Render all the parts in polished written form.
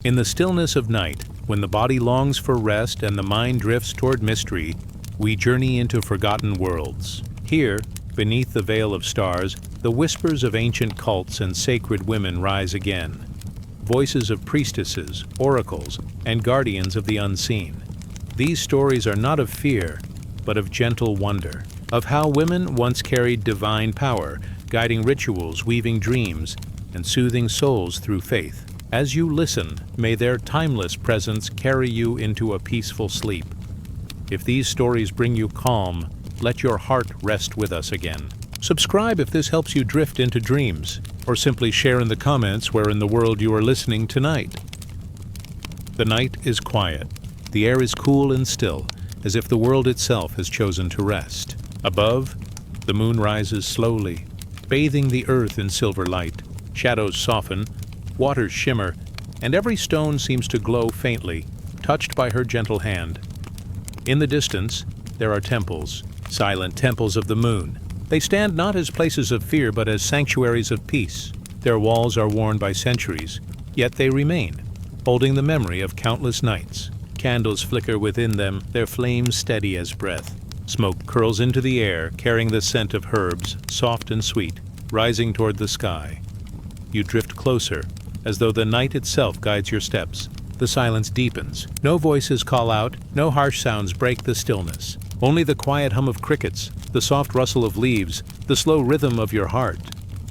In the stillness of night, when the body longs for rest and the mind drifts toward mystery, we journey into forgotten worlds. Here, beneath the veil of stars, the whispers of ancient cults and sacred women rise again. Voices of priestesses, oracles, and guardians of the unseen. These stories are not of fear, but of gentle wonder, of how women once carried divine power, guiding rituals, weaving dreams, and soothing souls through faith. As you listen, may their timeless presence carry you into a peaceful sleep. If these stories bring you calm, let your heart rest with us again. Subscribe if this helps you drift into dreams, or simply share in the comments where in the world you are listening tonight. The night is quiet. The air is cool and still, as if the world itself has chosen to rest. Above, the moon rises slowly, bathing the earth in silver light. Shadows soften, waters shimmer, and every stone seems to glow faintly, touched by her gentle hand. In the distance, there are temples, silent temples of the moon. They stand not as places of fear, but as sanctuaries of peace. Their walls are worn by centuries, yet they remain, holding the memory of countless nights. Candles flicker within them, their flames steady as breath. Smoke curls into the air, carrying the scent of herbs, soft and sweet, rising toward the sky. You drift closer, as though the night itself guides your steps. The silence deepens. No voices call out, no harsh sounds break the stillness. Only the quiet hum of crickets, the soft rustle of leaves, the slow rhythm of your heart.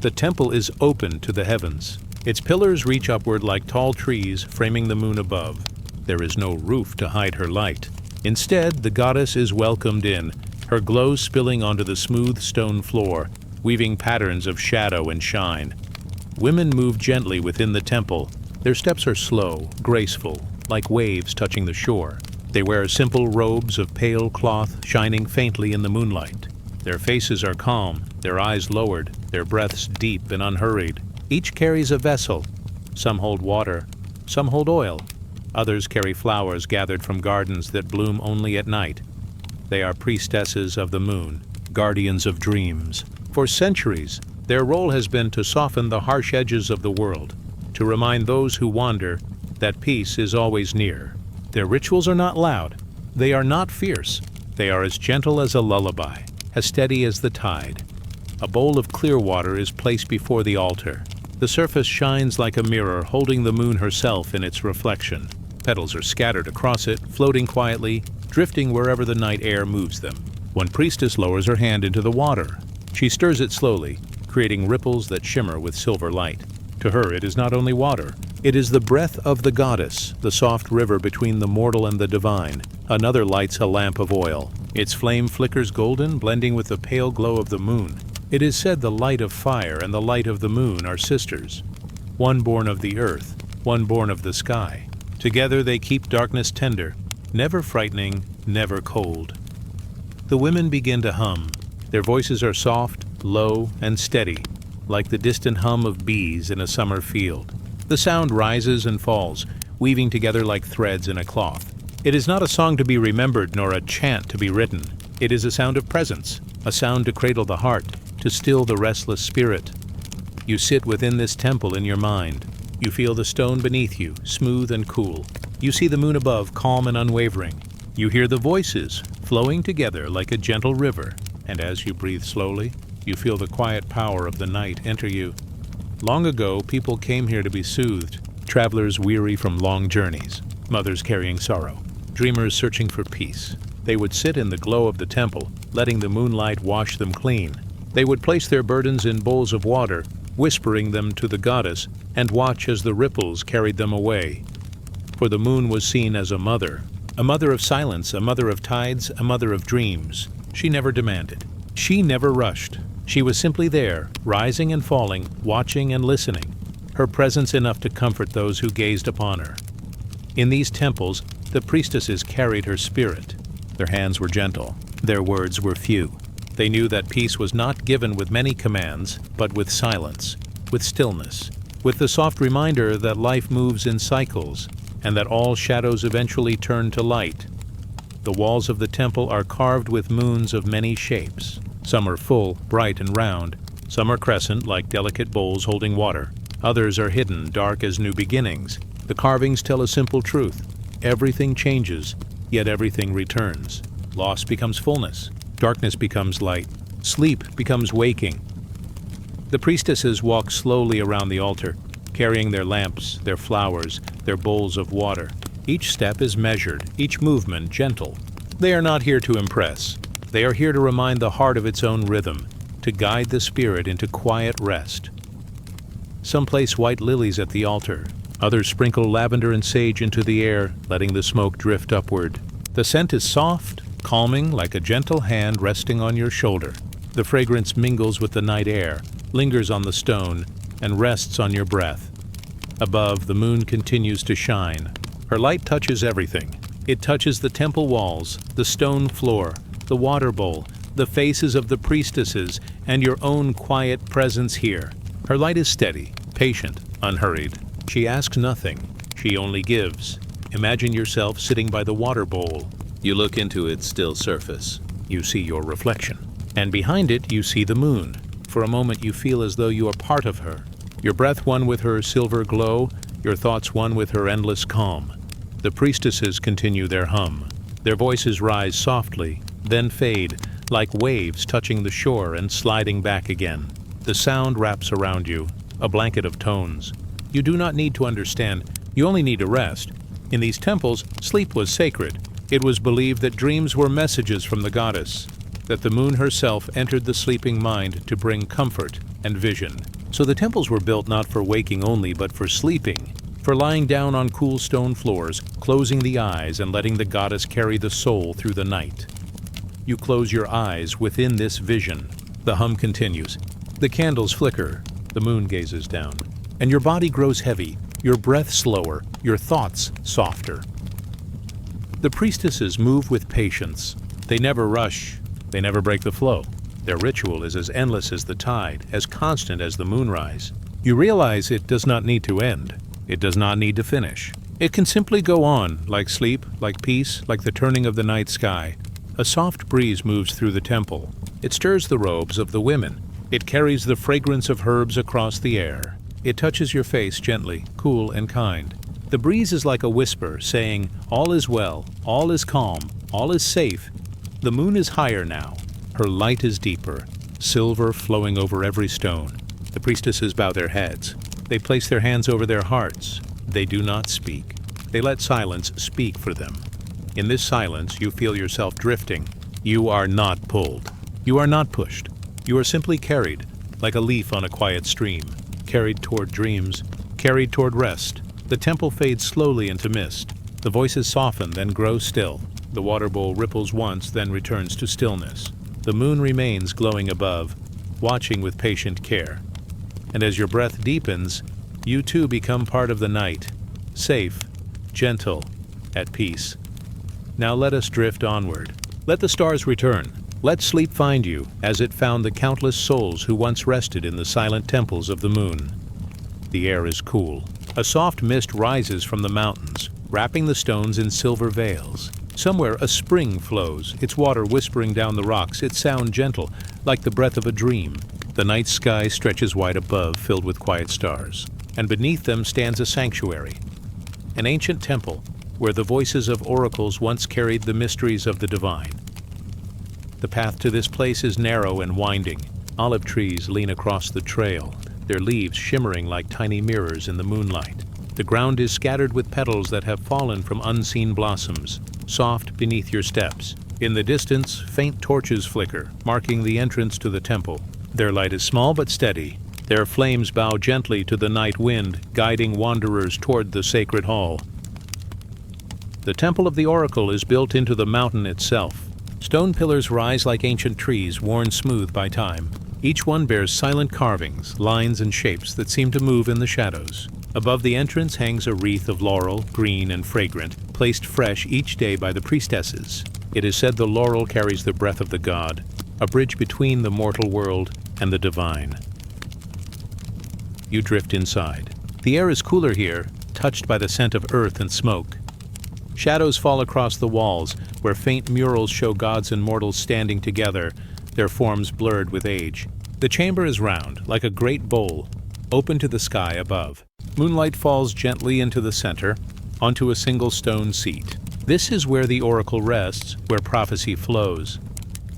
The temple is open to the heavens. Its pillars reach upward like tall trees, framing the moon above. There is no roof to hide her light. Instead, the goddess is welcomed in, her glow spilling onto the smooth stone floor, weaving patterns of shadow and shine. Women move gently within the temple. Their steps are slow, graceful, like waves touching the shore. They wear simple robes of pale cloth shining faintly in the moonlight. Their faces are calm, their eyes lowered, their breaths deep and unhurried. Each carries a vessel. Some hold water, some hold oil. Others carry flowers gathered from gardens that bloom only at night. They are priestesses of the moon, guardians of dreams. For centuries, their role has been to soften the harsh edges of the world, to remind those who wander that peace is always near. Their rituals are not loud. They are not fierce. They are as gentle as a lullaby, as steady as the tide. A bowl of clear water is placed before the altar. The surface shines like a mirror, holding the moon herself in its reflection. Petals are scattered across it, floating quietly, drifting wherever the night air moves them. One priestess lowers her hand into the water. She stirs it slowly, creating ripples that shimmer with silver light. To her, it is not only water. It is the breath of the goddess, the soft river between the mortal and the divine. Another lights a lamp of oil. Its flame flickers golden, blending with the pale glow of the moon. It is said the light of fire and the light of the moon are sisters. One born of the earth, one born of the sky. Together they keep darkness tender, never frightening, never cold. The women begin to hum. Their voices are soft, low, and steady, like the distant hum of bees in a summer field. The sound rises and falls, weaving together like threads in a cloth. It is not a song to be remembered nor a chant to be written. It is a sound of presence, a sound to cradle the heart, to still the restless spirit. You sit within this temple in your mind. You feel the stone beneath you, smooth and cool. You see the moon above, calm and unwavering. You hear the voices, flowing together like a gentle river, and as you breathe slowly, you feel the quiet power of the night enter you. Long ago, people came here to be soothed, travelers weary from long journeys, mothers carrying sorrow, dreamers searching for peace. They would sit in the glow of the temple, letting the moonlight wash them clean. They would place their burdens in bowls of water, whispering them to the goddess, and watch as the ripples carried them away. For the moon was seen as a mother of silence, a mother of tides, a mother of dreams. She never demanded. She never rushed. She was simply there, rising and falling, watching and listening, her presence enough to comfort those who gazed upon her. In these temples, the priestesses carried her spirit. Their hands were gentle. Their words were few. They knew that peace was not given with many commands, but with silence, with stillness, with the soft reminder that life moves in cycles, and that all shadows eventually turn to light. The walls of the temple are carved with moons of many shapes. Some are full, bright and round. Some are crescent, like delicate bowls holding water. Others are hidden, dark as new beginnings. The carvings tell a simple truth. Everything changes, yet everything returns. Loss becomes fullness. Darkness becomes light. Sleep becomes waking. The priestesses walk slowly around the altar, carrying their lamps, their flowers, their bowls of water. Each step is measured, each movement gentle. They are not here to impress. They are here to remind the heart of its own rhythm, to guide the spirit into quiet rest. Some place white lilies at the altar. Others sprinkle lavender and sage into the air, letting the smoke drift upward. The scent is soft, calming, like a gentle hand resting on your shoulder. The fragrance mingles with the night air, lingers on the stone, and rests on your breath. Above, the moon continues to shine. Her light touches everything. It touches the temple walls, the stone floor, the water bowl, the faces of the priestesses, and your own quiet presence here. Her light is steady, patient, unhurried. She asks nothing. She only gives. Imagine yourself sitting by the water bowl. You look into its still surface. You see your reflection. And behind it, you see the moon. For a moment, you feel as though you are part of her. Your breath one with her silver glow, your thoughts one with her endless calm. The priestesses continue their hum. Their voices rise softly, then fade, like waves touching the shore and sliding back again. The sound wraps around you, a blanket of tones. You do not need to understand, you only need to rest. In these temples, sleep was sacred. It was believed that dreams were messages from the goddess, that the moon herself entered the sleeping mind to bring comfort and vision. So the temples were built not for waking only, but for sleeping, for lying down on cool stone floors, closing the eyes and letting the goddess carry the soul through the night. You close your eyes within this vision. The hum continues. The candles flicker. The moon gazes down. And your body grows heavy, your breath slower, your thoughts softer. The priestesses move with patience. They never rush. They never break the flow. Their ritual is as endless as the tide, as constant as the moonrise. You realize it does not need to end. It does not need to finish. It can simply go on, like sleep, like peace, like the turning of the night sky. A soft breeze moves through the temple. It stirs the robes of the women. It carries the fragrance of herbs across the air. It touches your face gently, cool and kind. The breeze is like a whisper, saying, all is well, all is calm, all is safe. The moon is higher now. Her light is deeper, silver flowing over every stone. The priestesses bow their heads. They place their hands over their hearts. They do not speak. They let silence speak for them. In this silence, you feel yourself drifting. You are not pulled. You are not pushed. You are simply carried, like a leaf on a quiet stream, carried toward dreams, carried toward rest. The temple fades slowly into mist. The voices soften, then grow still. The water bowl ripples once, then returns to stillness. The moon remains glowing above, watching with patient care. And as your breath deepens, you too become part of the night, safe, gentle, at peace. Now let us drift onward. Let the stars return. Let sleep find you, as it found the countless souls who once rested in the silent temples of the moon. The air is cool. A soft mist rises from the mountains, wrapping the stones in silver veils. Somewhere a spring flows, its water whispering down the rocks, its sound gentle, like the breath of a dream. The night sky stretches wide above, filled with quiet stars, and beneath them stands a sanctuary, an ancient temple where the voices of oracles once carried the mysteries of the divine. The path to this place is narrow and winding. Olive trees lean across the trail, their leaves shimmering like tiny mirrors in the moonlight. The ground is scattered with petals that have fallen from unseen blossoms, soft beneath your steps. In the distance, faint torches flicker, marking the entrance to the temple. Their light is small but steady. Their flames bow gently to the night wind, guiding wanderers toward the sacred hall. The Temple of the Oracle is built into the mountain itself. Stone pillars rise like ancient trees, worn smooth by time. Each one bears silent carvings, lines and shapes that seem to move in the shadows. Above the entrance hangs a wreath of laurel, green and fragrant, placed fresh each day by the priestesses. It is said the laurel carries the breath of the god, a bridge between the mortal world and the divine. You drift inside. The air is cooler here, touched by the scent of earth and smoke. Shadows fall across the walls, where faint murals show gods and mortals standing together, their forms blurred with age. The chamber is round, like a great bowl, open to the sky above. Moonlight falls gently into the center, onto a single stone seat. This is where the oracle rests, where prophecy flows.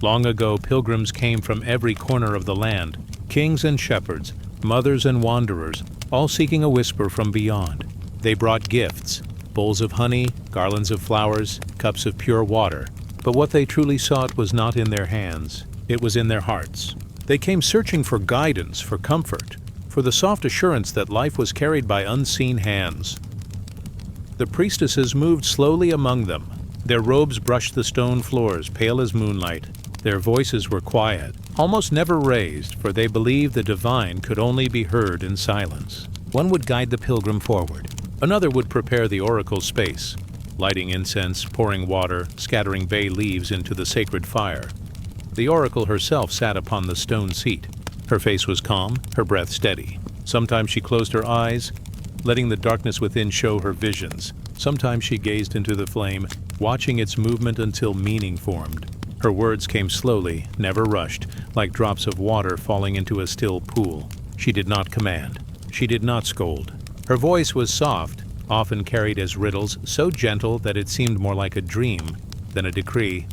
Long ago, pilgrims came from every corner of the land, kings and shepherds, mothers and wanderers, all seeking a whisper from beyond. They brought gifts, bowls of honey, garlands of flowers, cups of pure water. But what they truly sought was not in their hands, it was in their hearts. They came searching for guidance, for comfort, for the soft assurance that life was carried by unseen hands. The priestesses moved slowly among them. Their robes brushed the stone floors, pale as moonlight. Their voices were quiet, almost never raised, for they believed the divine could only be heard in silence. One would guide the pilgrim forward. Another would prepare the oracle space, lighting incense, pouring water, scattering bay leaves into the sacred fire. The oracle herself sat upon the stone seat. Her face was calm, her breath steady. Sometimes she closed her eyes, letting the darkness within show her visions. Sometimes she gazed into the flame, watching its movement until meaning formed. Her words came slowly, never rushed, like drops of water falling into a still pool. She did not command. She did not scold. Her voice was soft, often carried as riddles, so gentle that it seemed more like a dream than a decree.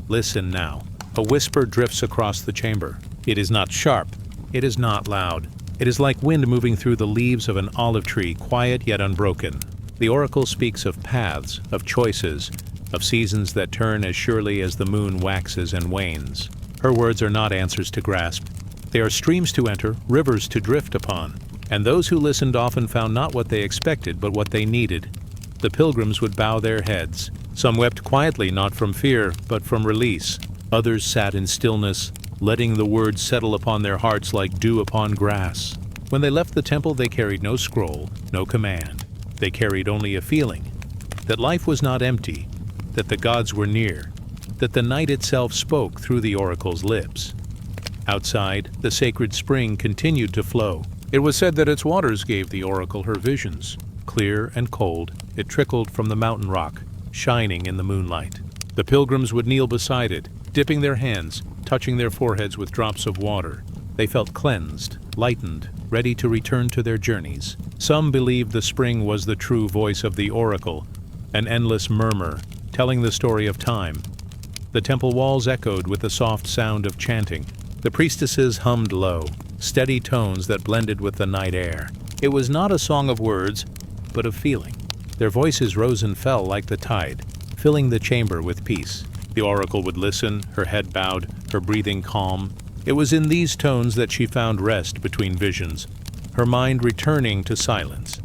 Listen now. A whisper drifts across the chamber. It is not sharp. It is not loud. It is like wind moving through the leaves of an olive tree, quiet yet unbroken. The oracle speaks of paths, of choices, of seasons that turn as surely as the moon waxes and wanes. Her words are not answers to grasp. They are streams to enter, rivers to drift upon. And those who listened often found not what they expected, but what they needed. The pilgrims would bow their heads. Some wept quietly, not from fear, but from release. Others sat in stillness, letting the words settle upon their hearts like dew upon grass. When they left the temple, they carried no scroll, no command. They carried only a feeling that life was not empty, that the gods were near, that the night itself spoke through the oracle's lips. Outside, the sacred spring continued to flow. It was said that its waters gave the oracle her visions. Clear and cold, it trickled from the mountain rock, shining in the moonlight. The pilgrims would kneel beside it, dipping their hands, touching their foreheads with drops of water. They felt cleansed, lightened, ready to return to their journeys. Some believed the spring was the true voice of the oracle, an endless murmur, telling the story of time. The temple walls echoed with the soft sound of chanting. The priestesses hummed low, steady tones that blended with the night air. It was not a song of words, but of feeling. Their voices rose and fell like the tide, filling the chamber with peace. The oracle would listen, her head bowed, her breathing calm. It was in these tones that she found rest between visions, her mind returning to silence.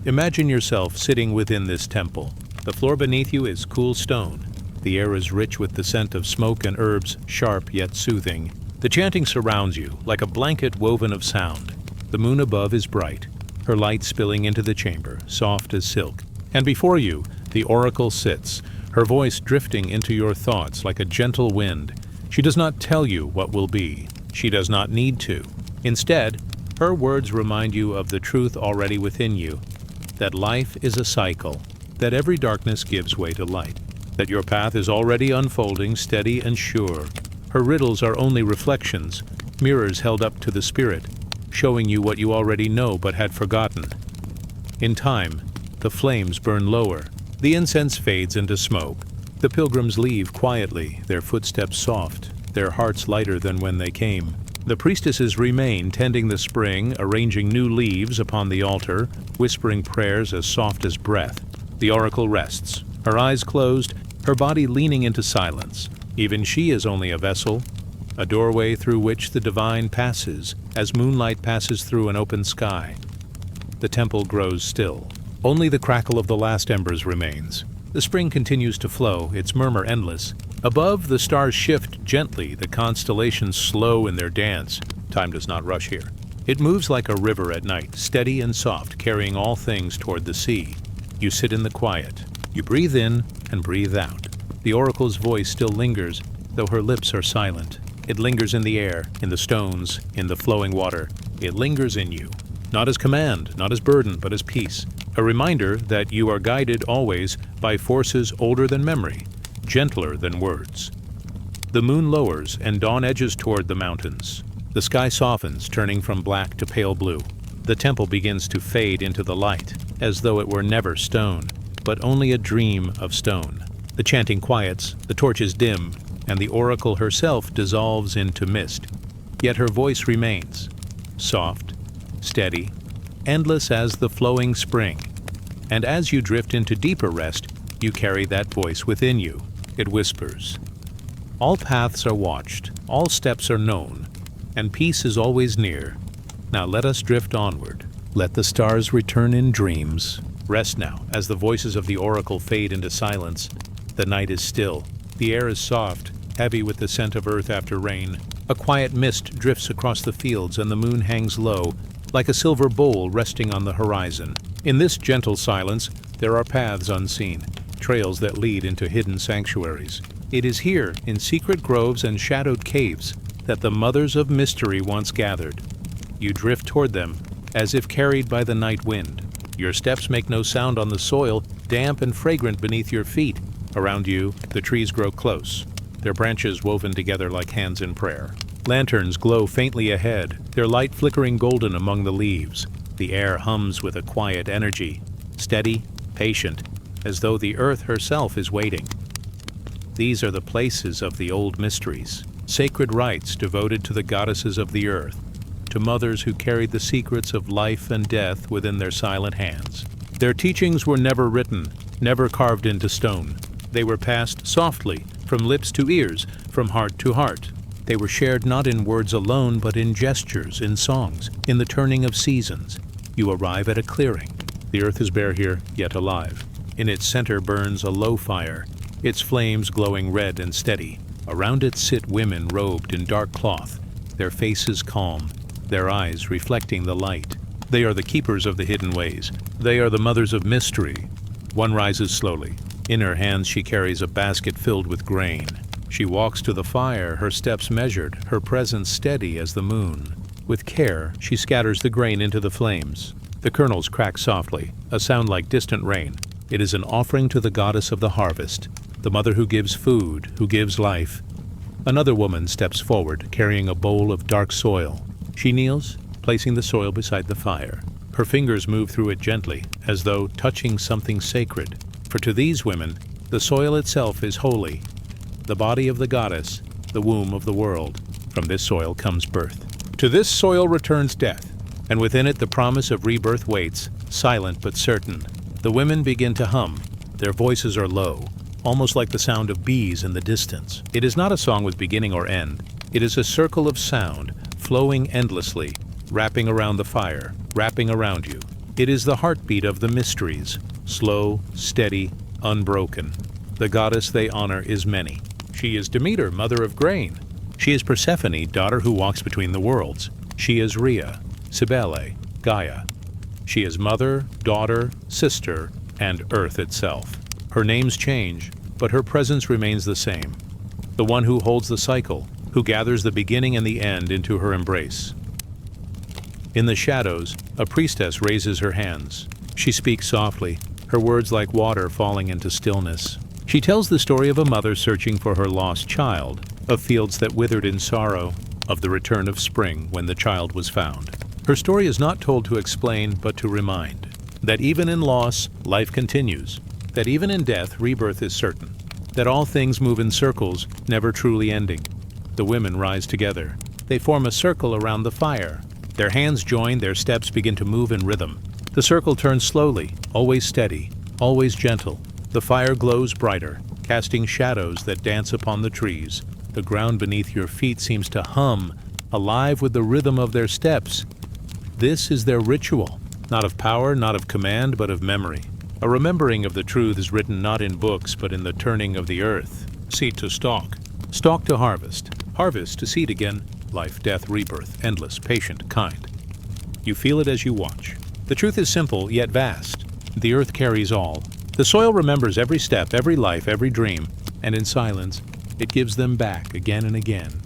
Imagine yourself sitting within this temple. The floor beneath you is cool stone. The air is rich with the scent of smoke and herbs, sharp yet soothing. The chanting surrounds you, like a blanket woven of sound. The moon above is bright, her light spilling into the chamber, soft as silk. And before you, the oracle sits, her voice drifting into your thoughts like a gentle wind. She does not tell you what will be. She does not need to. Instead, her words remind you of the truth already within you, that life is a cycle, that every darkness gives way to light, that your path is already unfolding, steady and sure. Her riddles are only reflections, mirrors held up to the spirit, showing you what you already know but had forgotten. In time, the flames burn lower. The incense fades into smoke. The pilgrims leave quietly, their footsteps soft, their hearts lighter than when they came. The priestesses remain, tending the spring, arranging new leaves upon the altar, whispering prayers as soft as breath. The oracle rests, her eyes closed, her body leaning into silence. Even she is only a vessel, a doorway through which the divine passes, as moonlight passes through an open sky. The temple grows still. Only the crackle of the last embers remains. The spring continues to flow, its murmur endless. Above, the stars shift gently, the constellations slow in their dance. Time does not rush here. It moves like a river at night, steady and soft, carrying all things toward the sea. You sit in the quiet. You breathe in and breathe out. The oracle's voice still lingers, though her lips are silent. It lingers in the air, in the stones, in the flowing water. It lingers in you. Not as command, not as burden, but as peace. A reminder that you are guided always by forces older than memory, gentler than words. The moon lowers and dawn edges toward the mountains. The sky softens, turning from black to pale blue. The temple begins to fade into the light, as though it were never stone, but only a dream of stone. The chanting quiets, the torches dim, and the oracle herself dissolves into mist. Yet her voice remains, soft, steady, endless as the flowing spring. And as you drift into deeper rest, you carry that voice within you. It whispers. All paths are watched, all steps are known, and peace is always near. Now let us drift onward. Let the stars return in dreams. Rest now, as the voices of the oracle fade into silence. The night is still. The air is soft, heavy with the scent of earth after rain. A quiet mist drifts across the fields, and the moon hangs low, like a silver bowl resting on the horizon. In this gentle silence, there are paths unseen, trails that lead into hidden sanctuaries. It is here, in secret groves and shadowed caves, that the mothers of mystery once gathered. You drift toward them, as if carried by the night wind. Your steps make no sound on the soil, damp and fragrant beneath your feet. Around you, the trees grow close, their branches woven together like hands in prayer. Lanterns glow faintly ahead, their light flickering golden among the leaves. The air hums with a quiet energy, steady, patient, as though the earth herself is waiting. These are the places of the old mysteries, sacred rites devoted to the goddesses of the earth, to mothers who carried the secrets of life and death within their silent hands. Their teachings were never written, never carved into stone. They were passed softly, from lips to ears, from heart to heart. They were shared not in words alone, but in gestures, in songs, in the turning of seasons. You arrive at a clearing. The earth is bare here, yet alive. In its center burns a low fire, its flames glowing red and steady. Around it sit women robed in dark cloth, their faces calm, their eyes reflecting the light. They are the keepers of the hidden ways. They are the mothers of mystery. One rises slowly. In her hands she carries a basket filled with grain. She walks to the fire, her steps measured, her presence steady as the moon. With care, she scatters the grain into the flames. The kernels crack softly, a sound like distant rain. It is an offering to the goddess of the harvest, the mother who gives food, who gives life. Another woman steps forward, carrying a bowl of dark soil. She kneels, placing the soil beside the fire. Her fingers move through it gently, as though touching something sacred. For to these women, the soil itself is holy, the body of the goddess, the womb of the world. From this soil comes birth. To this soil returns death, and within it the promise of rebirth waits, silent but certain. The women begin to hum. Their voices are low, almost like the sound of bees in the distance. It is not a song with beginning or end. It is a circle of sound, flowing endlessly, wrapping around the fire, wrapping around you. It is the heartbeat of the mysteries, slow, steady, unbroken. The goddess they honor is many. She is Demeter, mother of grain. She is Persephone, daughter who walks between the worlds. She is Rhea, Cybele, Gaia. She is mother, daughter, sister, and earth itself. Her names change, but her presence remains the same. The one who holds the cycle, who gathers the beginning and the end into her embrace. In the shadows, a priestess raises her hands. She speaks softly, her words like water falling into stillness. She tells the story of a mother searching for her lost child, of fields that withered in sorrow, of the return of spring when the child was found. Her story is not told to explain, but to remind that even in loss, life continues, that even in death, rebirth is certain, that all things move in circles, never truly ending. The women rise together. They form a circle around the fire. Their hands join, their steps begin to move in rhythm. The circle turns slowly, always steady, always gentle. The fire glows brighter, casting shadows that dance upon the trees. The ground beneath your feet seems to hum, alive with the rhythm of their steps. This is their ritual, not of power, not of command, but of memory. A remembering of the truths written not in books, but in the turning of the earth. Seed to stalk, stalk to harvest, harvest to seed again, life, death, rebirth, endless, patient, kind. You feel it as you watch. The truth is simple, yet vast. The earth carries all. The soil remembers every step, every life, every dream, and in silence, it gives them back again and again.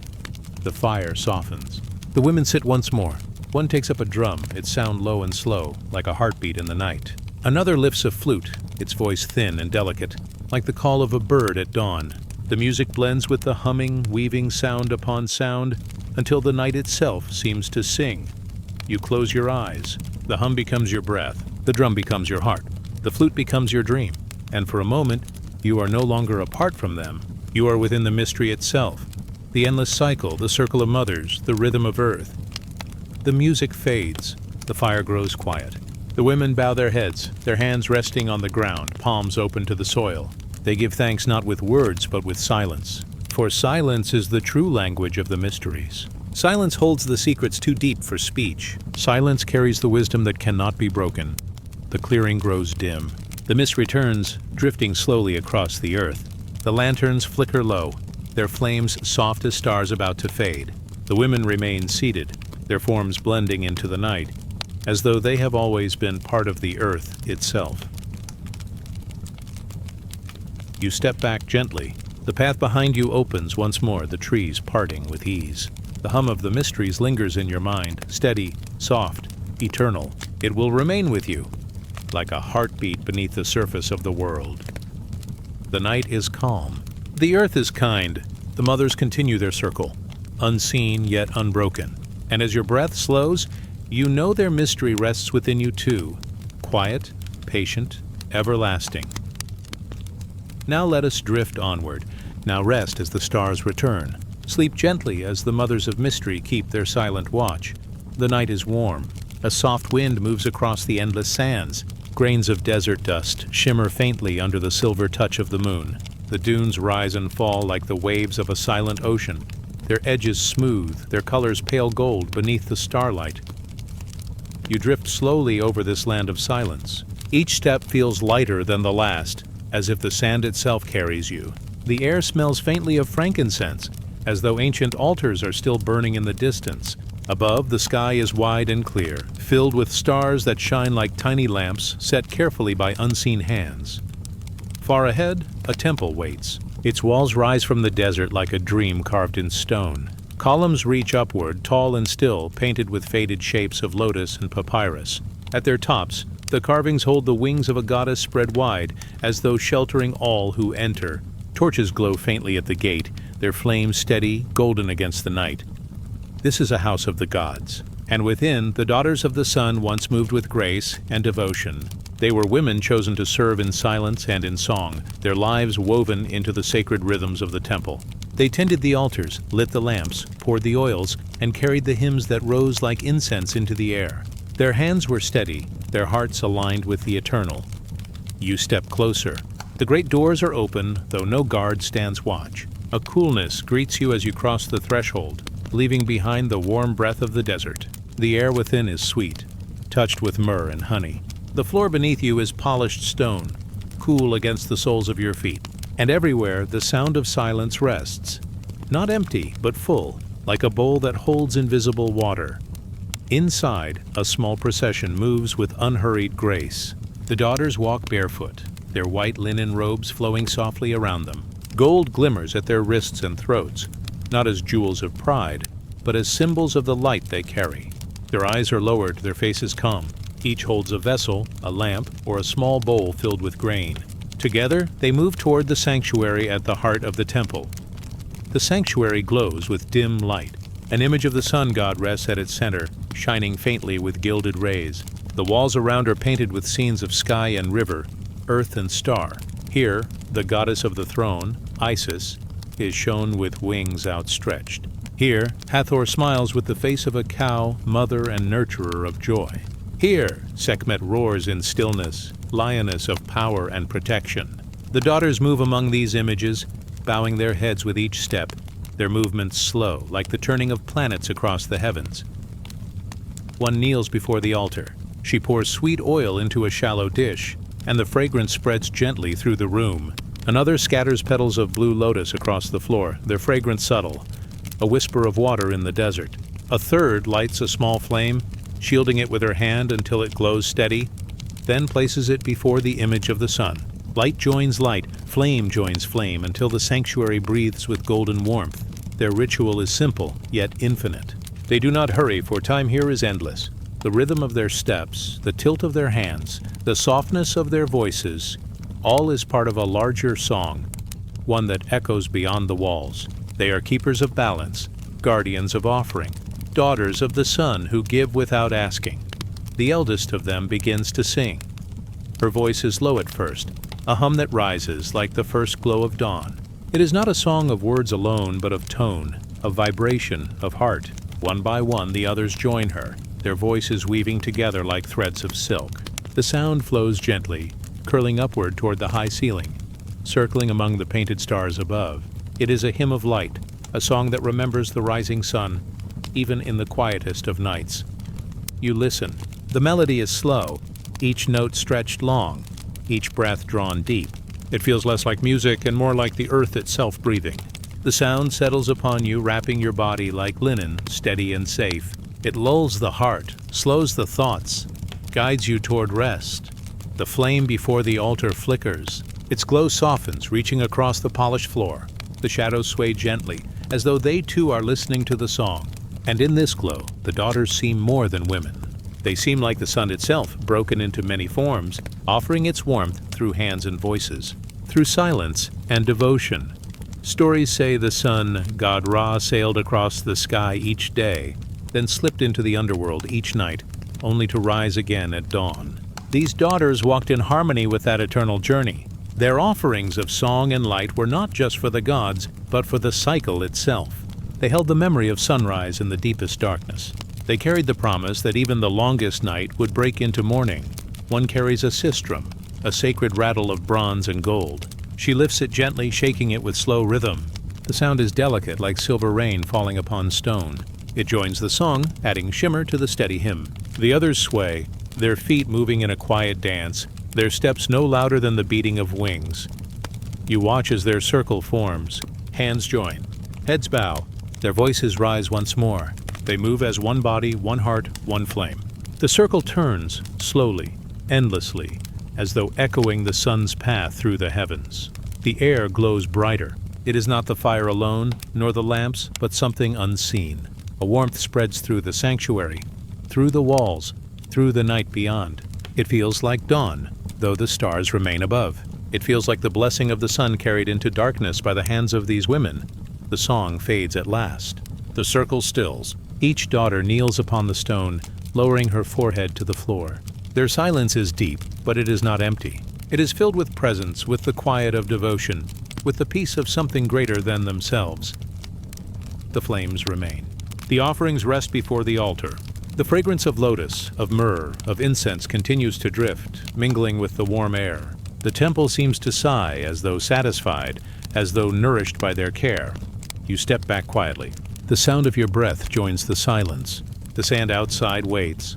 The fire softens. The women sit once more. One takes up a drum, its sound low and slow, like a heartbeat in the night. Another lifts a flute, its voice thin and delicate, like the call of a bird at dawn. The music blends with the humming, weaving sound upon sound, until the night itself seems to sing. You close your eyes, The hum becomes your breath, the drum becomes your heart, the flute becomes your dream, and for a moment, you are no longer apart from them. You are within the mystery itself, the endless cycle, the circle of mothers, the rhythm of earth. The music fades, the fire grows quiet. The women bow their heads, their hands resting on the ground, palms open to the soil. They give thanks not with words, but with silence. For silence is the true language of the mysteries. Silence holds the secrets too deep for speech. Silence carries the wisdom that cannot be broken. The clearing grows dim. The mist returns, drifting slowly across the earth. The lanterns flicker low, their flames soft as stars about to fade. The women remain seated, their forms blending into the night, as though they have always been part of the earth itself. You step back gently. The path behind you opens once more, the trees parting with ease. The hum of the mysteries lingers in your mind, steady, soft, eternal. It will remain with you, like a heartbeat beneath the surface of the world. The night is calm. The earth is kind. The mothers continue their circle, unseen yet unbroken. And as your breath slows, you know their mystery rests within you too, quiet, patient, everlasting. Now let us drift onward. Now rest as the stars return. Sleep gently as the mothers of mystery keep their silent watch. The night is warm. A soft wind moves across the endless sands. Grains of desert dust shimmer faintly under the silver touch of the moon. The dunes rise and fall like the waves of a silent ocean, their edges smooth, their colors pale gold beneath the starlight. You drift slowly over this land of silence. Each step feels lighter than the last, as if the sand itself carries you. The air smells faintly of frankincense, as though ancient altars are still burning in the distance. Above, the sky is wide and clear, filled with stars that shine like tiny lamps set carefully by unseen hands. Far ahead, a temple waits. Its walls rise from the desert like a dream carved in stone. Columns reach upward, tall and still, painted with faded shapes of lotus and papyrus. At their tops, the carvings hold the wings of a goddess spread wide, as though sheltering all who enter. Torches glow faintly at the gate, their flames steady, golden against the night. This is a house of the gods, and within, the daughters of the sun once moved with grace and devotion. They were women chosen to serve in silence and in song, their lives woven into the sacred rhythms of the temple. They tended the altars, lit the lamps, poured the oils, and carried the hymns that rose like incense into the air. Their hands were steady, their hearts aligned with the eternal. You step closer. The great doors are open, though no guard stands watch. A coolness greets you as you cross the threshold, leaving behind the warm breath of the desert. The air within is sweet, touched with myrrh and honey. The floor beneath you is polished stone, cool against the soles of your feet. And everywhere the sound of silence rests, not empty, but full, like a bowl that holds invisible water. Inside, a small procession moves with unhurried grace. The daughters walk barefoot, their white linen robes flowing softly around them. Gold glimmers at their wrists and throats, not as jewels of pride, but as symbols of the light they carry. Their eyes are lowered, their faces calm. Each holds a vessel, a lamp, or a small bowl filled with grain. Together, they move toward the sanctuary at the heart of the temple. The sanctuary glows with dim light. An image of the sun god rests at its center, shining faintly with gilded rays. The walls around are painted with scenes of sky and river, earth and star. Here, the goddess of the throne, Isis, is shown with wings outstretched. Here, Hathor smiles with the face of a cow, mother and nurturer of joy. Here, Sekhmet roars in stillness, lioness of power and protection. The daughters move among these images, bowing their heads with each step, their movements slow, like the turning of planets across the heavens. One kneels before the altar. She pours sweet oil into a shallow dish, and the fragrance spreads gently through the room. Another scatters petals of blue lotus across the floor, their fragrance subtle, a whisper of water in the desert. A third lights a small flame, shielding it with her hand until it glows steady, then places it before the image of the sun. Light joins light, flame joins flame, until the sanctuary breathes with golden warmth. Their ritual is simple, yet infinite. They do not hurry, for time here is endless. The rhythm of their steps, the tilt of their hands, the softness of their voices, all is part of a larger song, one that echoes beyond the walls. They are keepers of balance, guardians of offering, daughters of the sun who give without asking. The eldest of them begins to sing. Her voice is low at first, a hum that rises like the first glow of dawn. It is not a song of words alone, but of tone, of vibration, of heart. One by one, the others join her, their voices weaving together like threads of silk. The sound flows gently, curling upward toward the high ceiling, circling among the painted stars above. It is a hymn of light, a song that remembers the rising sun, even in the quietest of nights. You listen. The melody is slow, each note stretched long, each breath drawn deep. It feels less like music and more like the earth itself breathing. The sound settles upon you, wrapping your body like linen, steady and safe. It lulls the heart, slows the thoughts, guides you toward rest. The flame before the altar flickers. Its glow softens, reaching across the polished floor. The shadows sway gently, as though they too are listening to the song. And in this glow, the daughters seem more than women. They seem like the sun itself, broken into many forms, offering its warmth through hands and voices, through silence and devotion. Stories say the sun, god Ra, sailed across the sky each day, then slipped into the underworld each night, only to rise again at dawn. These daughters walked in harmony with that eternal journey. Their offerings of song and light were not just for the gods, but for the cycle itself. They held the memory of sunrise in the deepest darkness. They carried the promise that even the longest night would break into morning. One carries a sistrum, a sacred rattle of bronze and gold. She lifts it gently, shaking it with slow rhythm. The sound is delicate, like silver rain falling upon stone. It joins the song, adding shimmer to the steady hymn. The others sway, their feet moving in a quiet dance, their steps no louder than the beating of wings. You watch as their circle forms. Hands join. Heads bow. Their voices rise once more. They move as one body, one heart, one flame. The circle turns, slowly, endlessly, as though echoing the sun's path through the heavens. The air glows brighter. It is not the fire alone, nor the lamps, but something unseen. A warmth spreads through the sanctuary, through the walls, through the night beyond. It feels like dawn, though the stars remain above. It feels like the blessing of the sun carried into darkness by the hands of these women. The song fades at last. The circle stills. Each daughter kneels upon the stone, lowering her forehead to the floor. Their silence is deep, but it is not empty. It is filled with presence, with the quiet of devotion, with the peace of something greater than themselves. The flames remain. The offerings rest before the altar. The fragrance of lotus, of myrrh, of incense continues to drift, mingling with the warm air. The temple seems to sigh, as though satisfied, as though nourished by their care. You step back quietly. The sound of your breath joins the silence. The sand outside waits.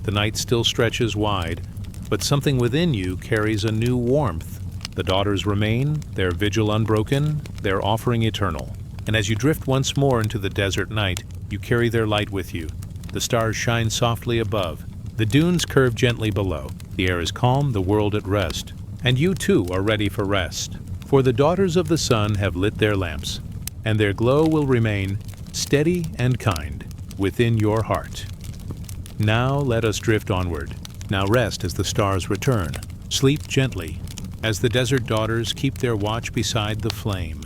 The night still stretches wide, but something within you carries a new warmth. The daughters remain, their vigil unbroken, their offering eternal. And as you drift once more into the desert night, you carry their light with you. The stars shine softly above. The dunes curve gently below. The air is calm, the world at rest. And you too are ready for rest. For the daughters of the sun have lit their lamps, and their glow will remain steady and kind within your heart. Now let us drift onward. Now rest as the stars return. Sleep gently as the desert daughters keep their watch beside the flame.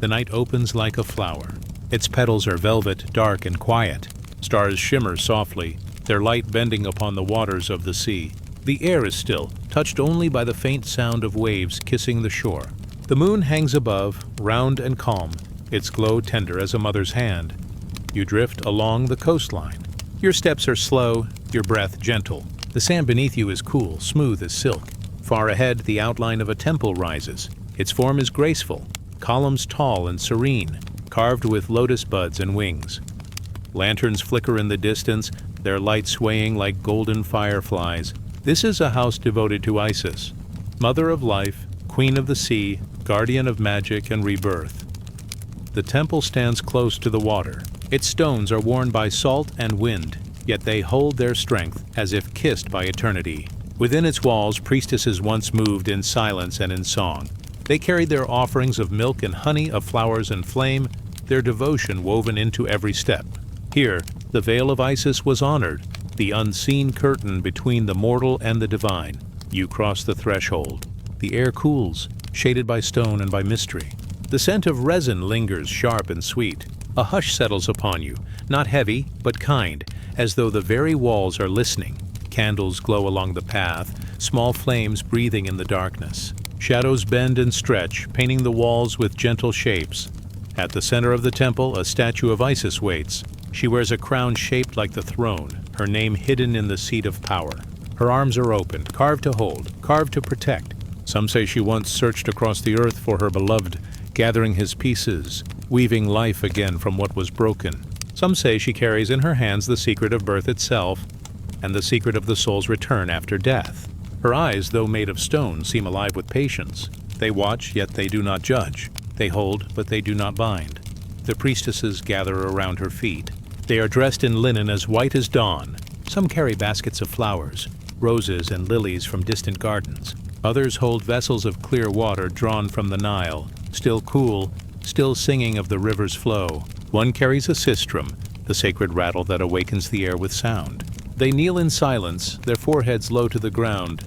The night opens like a flower. Its petals are velvet, dark and quiet. Stars shimmer softly, their light bending upon the waters of the sea. The air is still, touched only by the faint sound of waves kissing the shore. The moon hangs above, round and calm, its glow tender as a mother's hand. You drift along the coastline. Your steps are slow, your breath gentle. The sand beneath you is cool, smooth as silk. Far ahead, the outline of a temple rises. Its form is graceful, columns tall and serene, carved with lotus buds and wings. Lanterns flicker in the distance, their light swaying like golden fireflies. This is a house devoted to Isis, mother of life, queen of the sea, guardian of magic and rebirth. The temple stands close to the water. Its stones are worn by salt and wind, yet they hold their strength as if kissed by eternity. Within its walls, priestesses once moved in silence and in song. They carried their offerings of milk and honey, of flowers and flame, their devotion woven into every step. Here, the veil of Isis was honored, the unseen curtain between the mortal and the divine. You cross the threshold. The air cools, shaded by stone and by mystery. The scent of resin lingers sharp and sweet. A hush settles upon you, not heavy, but kind, as though the very walls are listening. candles glow along the path, small flames breathing in the darkness. Shadows bend and stretch, painting the walls with gentle shapes. At the center of the temple, a statue of Isis waits. She wears a crown shaped like the throne, her name hidden in the seat of power. Her arms are open, carved to hold, carved to protect. Some say she once searched across the earth for her beloved, gathering his pieces, weaving life again from what was broken. Some say she carries in her hands the secret of birth itself and the secret of the soul's return after death. Her eyes, though made of stone, seem alive with patience. They watch, yet they do not judge. They hold, but they do not bind. The priestesses gather around her feet. They are dressed in linen as white as dawn. Some carry baskets of flowers, roses and lilies from distant gardens. Others hold vessels of clear water drawn from the Nile, still cool, still singing of the river's flow. One carries a sistrum, the sacred rattle that awakens the air with sound. They kneel in silence, their foreheads low to the ground.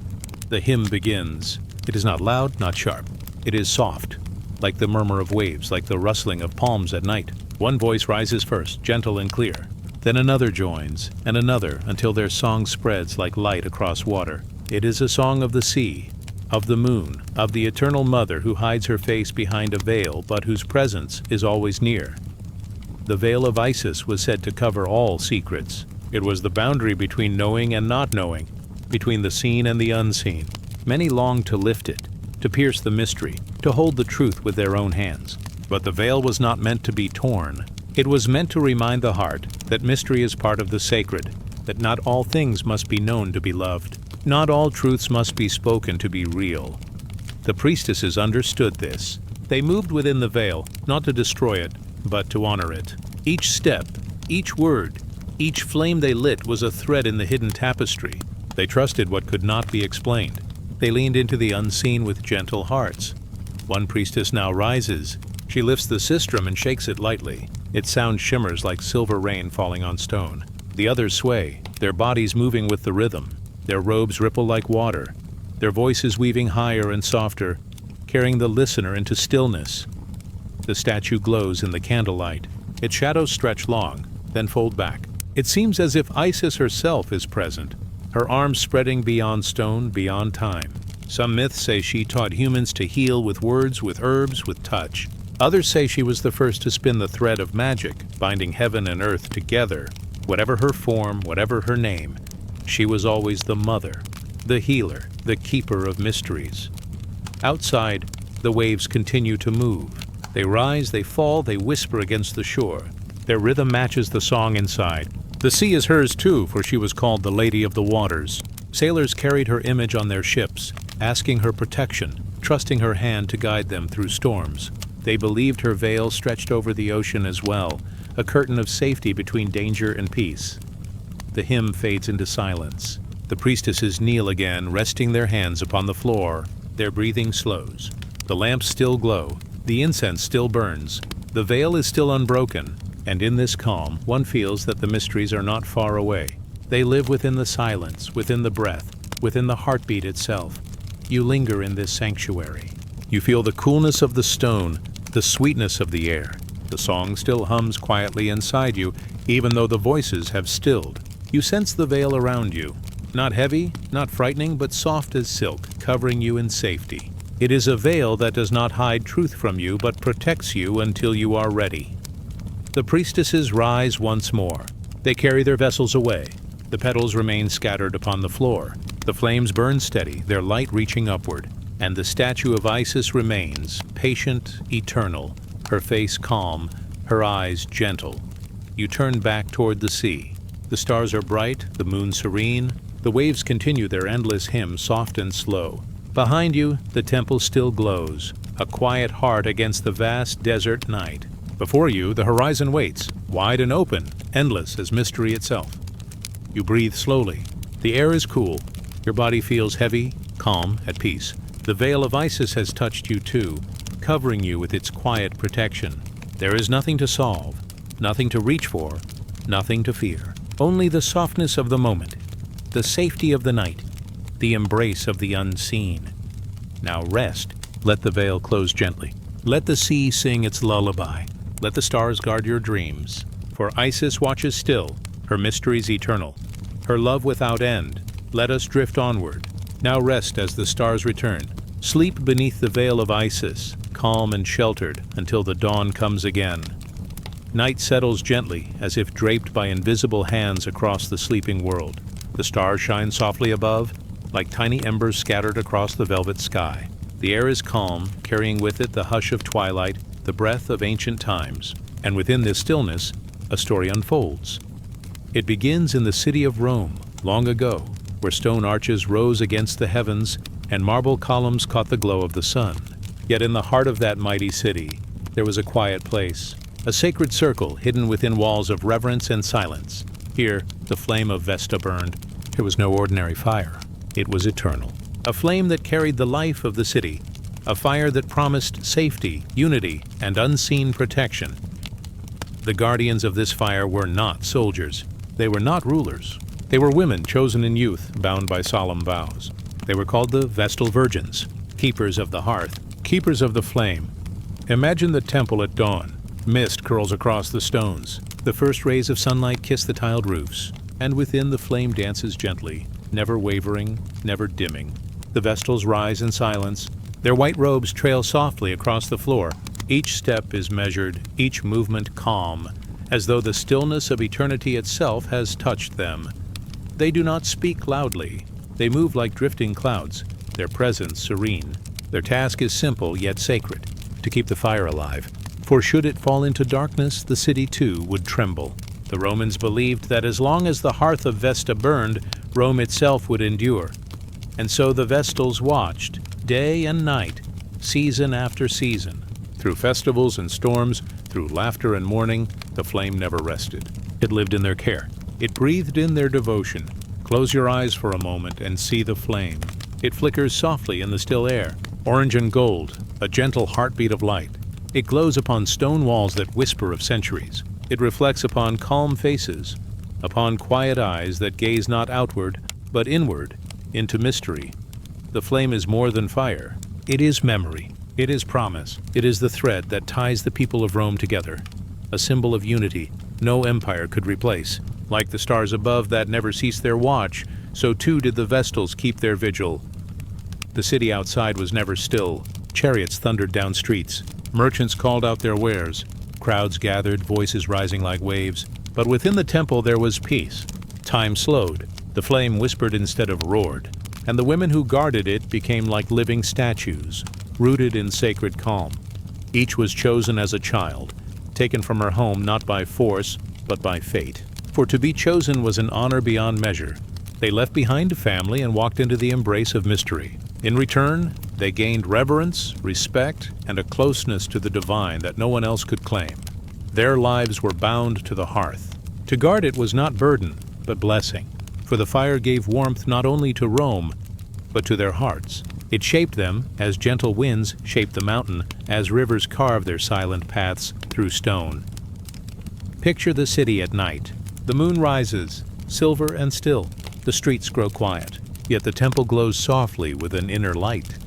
The hymn begins. It is not loud, not sharp. It is soft, like the murmur of waves, like the rustling of palms at night. One voice rises first, gentle and clear. Then another joins, and another, until their song spreads like light across water. It is a song of the sea, of the moon, of the eternal mother who hides her face behind a veil, but whose presence is always near. The veil of Isis was said to cover all secrets. It was the boundary between knowing and not knowing, between the seen and the unseen. Many longed to lift it, to pierce the mystery, to hold the truth with their own hands. But the veil was not meant to be torn. It was meant to remind the heart that mystery is part of the sacred, that not all things must be known to be loved. Not all truths must be spoken to be real. The priestesses understood this. They moved within the veil, not to destroy it, but to honor it. Each step, each word, each flame they lit was a thread in the hidden tapestry. They trusted what could not be explained. They leaned into the unseen with gentle hearts. One priestess now rises. She lifts the sistrum and shakes it lightly. Its sound shimmers like silver rain falling on stone. The others sway, their bodies moving with the rhythm. Their robes ripple like water, their voices weaving higher and softer, carrying the listener into stillness. The statue glows in the candlelight. Its shadows stretch long, then fold back. It seems as if Isis herself is present, her arms spreading beyond stone, beyond time. Some myths say she taught humans to heal with words, with herbs, with touch. Others say she was the first to spin the thread of magic, binding heaven and earth together. Whatever her form, whatever her name, she was always the mother, the healer, the keeper of mysteries. Outside, the waves continue to move. They rise, they fall, they whisper against the shore. Their rhythm matches the song inside. The sea is hers too, for she was called the Lady of the Waters. Sailors carried her image on their ships, asking her protection, trusting her hand to guide them through storms. They believed her veil stretched over the ocean as well, a curtain of safety between danger and peace. The hymn fades into silence. The priestesses kneel again, resting their hands upon the floor. Their breathing slows. The lamps still glow. The incense still burns. The veil is still unbroken. And in this calm, one feels that the mysteries are not far away. They live within the silence, within the breath, within the heartbeat itself. You linger in this sanctuary. You feel the coolness of the stone, the sweetness of the air. The song still hums quietly inside you, even though the voices have stilled. You sense the veil around you. Not heavy, not frightening, but soft as silk, covering you in safety. It is a veil that does not hide truth from you, but protects you until you are ready. The priestesses rise once more. They carry their vessels away. The petals remain scattered upon the floor. The flames burn steady, their light reaching upward. And the statue of Isis remains, patient, eternal, her face calm, her eyes gentle. You turn back toward the sea. The stars are bright, the moon serene. The waves continue their endless hymn, soft and slow. Behind you, the temple still glows, a quiet heart against the vast desert night. Before you, the horizon waits, wide and open, endless as mystery itself. You breathe slowly. The air is cool. Your body feels heavy, calm, at peace. The veil of Isis has touched you too, covering you with its quiet protection. There is nothing to solve, nothing to reach for, nothing to fear. Only the softness of the moment, the safety of the night, the embrace of the unseen. Now rest. Let the veil close gently. Let the sea sing its lullaby. Let the stars guard your dreams. For Isis watches still, her mysteries eternal, her love without end, Let us drift onward. Now rest as the stars return. Sleep beneath the veil of Isis, calm and sheltered until the dawn comes again. Night settles gently, as if draped by invisible hands across the sleeping world. The stars shine softly above, like tiny embers scattered across the velvet sky. The air is calm, carrying with it the hush of twilight, the breath of ancient times. And within this stillness, a story unfolds. It begins in the city of Rome, long ago, where stone arches rose against the heavens and marble columns caught the glow of the sun. Yet in the heart of that mighty city, there was a quiet place, a sacred circle hidden within walls of reverence and silence. Here, the flame of Vesta burned. It was no ordinary fire. It was eternal. A flame that carried the life of the city, a fire that promised safety, unity, and unseen protection. The guardians of this fire were not soldiers. They were not rulers. They were women chosen in youth, bound by solemn vows. They were called the Vestal Virgins, keepers of the hearth, keepers of the flame. Imagine the temple at dawn. Mist curls across the stones. The first rays of sunlight kiss the tiled roofs, and within the flame dances gently, never wavering, never dimming. The Vestals rise in silence. Their white robes trail softly across the floor. Each step is measured, each movement calm, as though the stillness of eternity itself has touched them. They do not speak loudly. They move like drifting clouds, their presence serene. Their task is simple yet sacred, to keep the fire alive. For should it fall into darkness, the city too would tremble. The Romans believed that as long as the hearth of Vesta burned, Rome itself would endure. And so the Vestals watched, day and night, season after season. Through festivals and storms, through laughter and mourning, the flame never rested. It lived in their care. It breathed in their devotion. Close your eyes for a moment and see the flame. It flickers softly in the still air, orange and gold, a gentle heartbeat of light. It glows upon stone walls that whisper of centuries. It reflects upon calm faces, upon quiet eyes that gaze not outward, but inward, into mystery. The flame is more than fire. It is memory. It is promise. It is the thread that ties the people of Rome together, a symbol of unity no empire could replace. Like the stars above that never ceased their watch, so too did the Vestals keep their vigil. The city outside was never still. Chariots thundered down streets. Merchants called out their wares. Crowds gathered, voices rising like waves. But within the temple there was peace. Time slowed. The flame whispered instead of roared. And the women who guarded it became like living statues, rooted in sacred calm. Each was chosen as a child, taken from her home not by force, but by fate. For to be chosen was an honor beyond measure. They left behind a family and walked into the embrace of mystery. In return, they gained reverence, respect, and a closeness to the divine that no one else could claim. Their lives were bound to the hearth. To guard it was not burden, but blessing. For the fire gave warmth not only to Rome, but to their hearts. It shaped them, as gentle winds shape the mountain, as rivers carve their silent paths through stone. Picture the city at night. The moon rises, silver and still. The streets grow quiet, yet the temple glows softly with an inner light.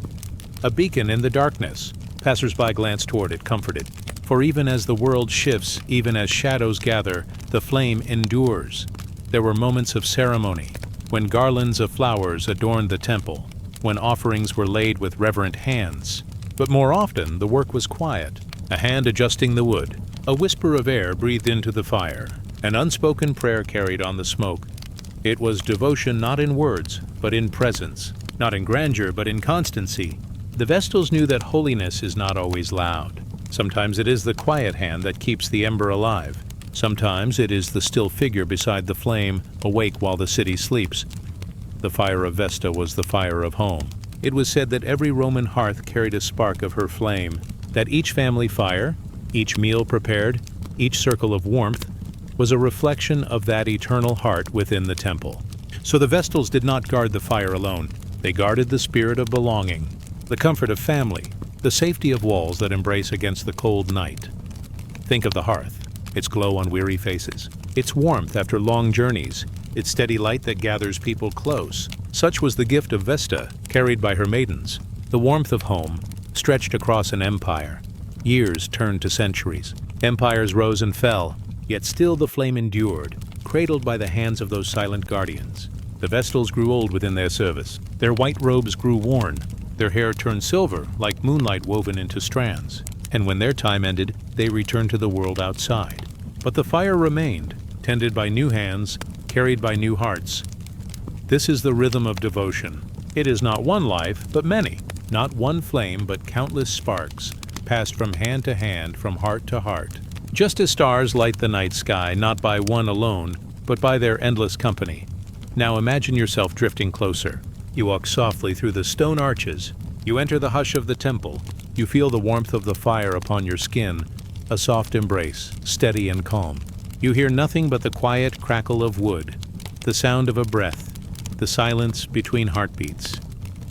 A beacon in the darkness. Passers-by glance toward it, comforted. For even as the world shifts, even as shadows gather, the flame endures. There were moments of ceremony, when garlands of flowers adorned the temple, when offerings were laid with reverent hands. But more often, the work was quiet, a hand adjusting the wood, a whisper of air breathed into the fire, an unspoken prayer carried on the smoke. It was devotion not in words, but in presence, not in grandeur, but in constancy. The Vestals knew that holiness is not always loud. Sometimes it is the quiet hand that keeps the ember alive. Sometimes it is the still figure beside the flame, awake while the city sleeps. The fire of Vesta was the fire of home. It was said that every Roman hearth carried a spark of her flame, that each family fire, each meal prepared, each circle of warmth, was a reflection of that eternal heart within the temple. So the Vestals did not guard the fire alone. They guarded the spirit of belonging, the comfort of family, the safety of walls that embrace against the cold night. Think of the hearth, its glow on weary faces, its warmth after long journeys, its steady light that gathers people close. Such was the gift of Vesta, carried by her maidens. The warmth of home stretched across an empire. Years turned to centuries. Empires rose and fell, yet still the flame endured, cradled by the hands of those silent guardians. The Vestals grew old within their service. Their white robes grew worn. Their hair turned silver, like moonlight woven into strands. And when their time ended, they returned to the world outside. But the fire remained, tended by new hands, carried by new hearts. This is the rhythm of devotion. It is not one life, but many. Not one flame, but countless sparks, passed from hand to hand, from heart to heart. Just as stars light the night sky, not by one alone, but by their endless company. Now imagine yourself drifting closer. You walk softly through the stone arches. You enter the hush of the temple. You feel the warmth of the fire upon your skin, a soft embrace, steady and calm. You hear nothing but the quiet crackle of wood, the sound of a breath, the silence between heartbeats.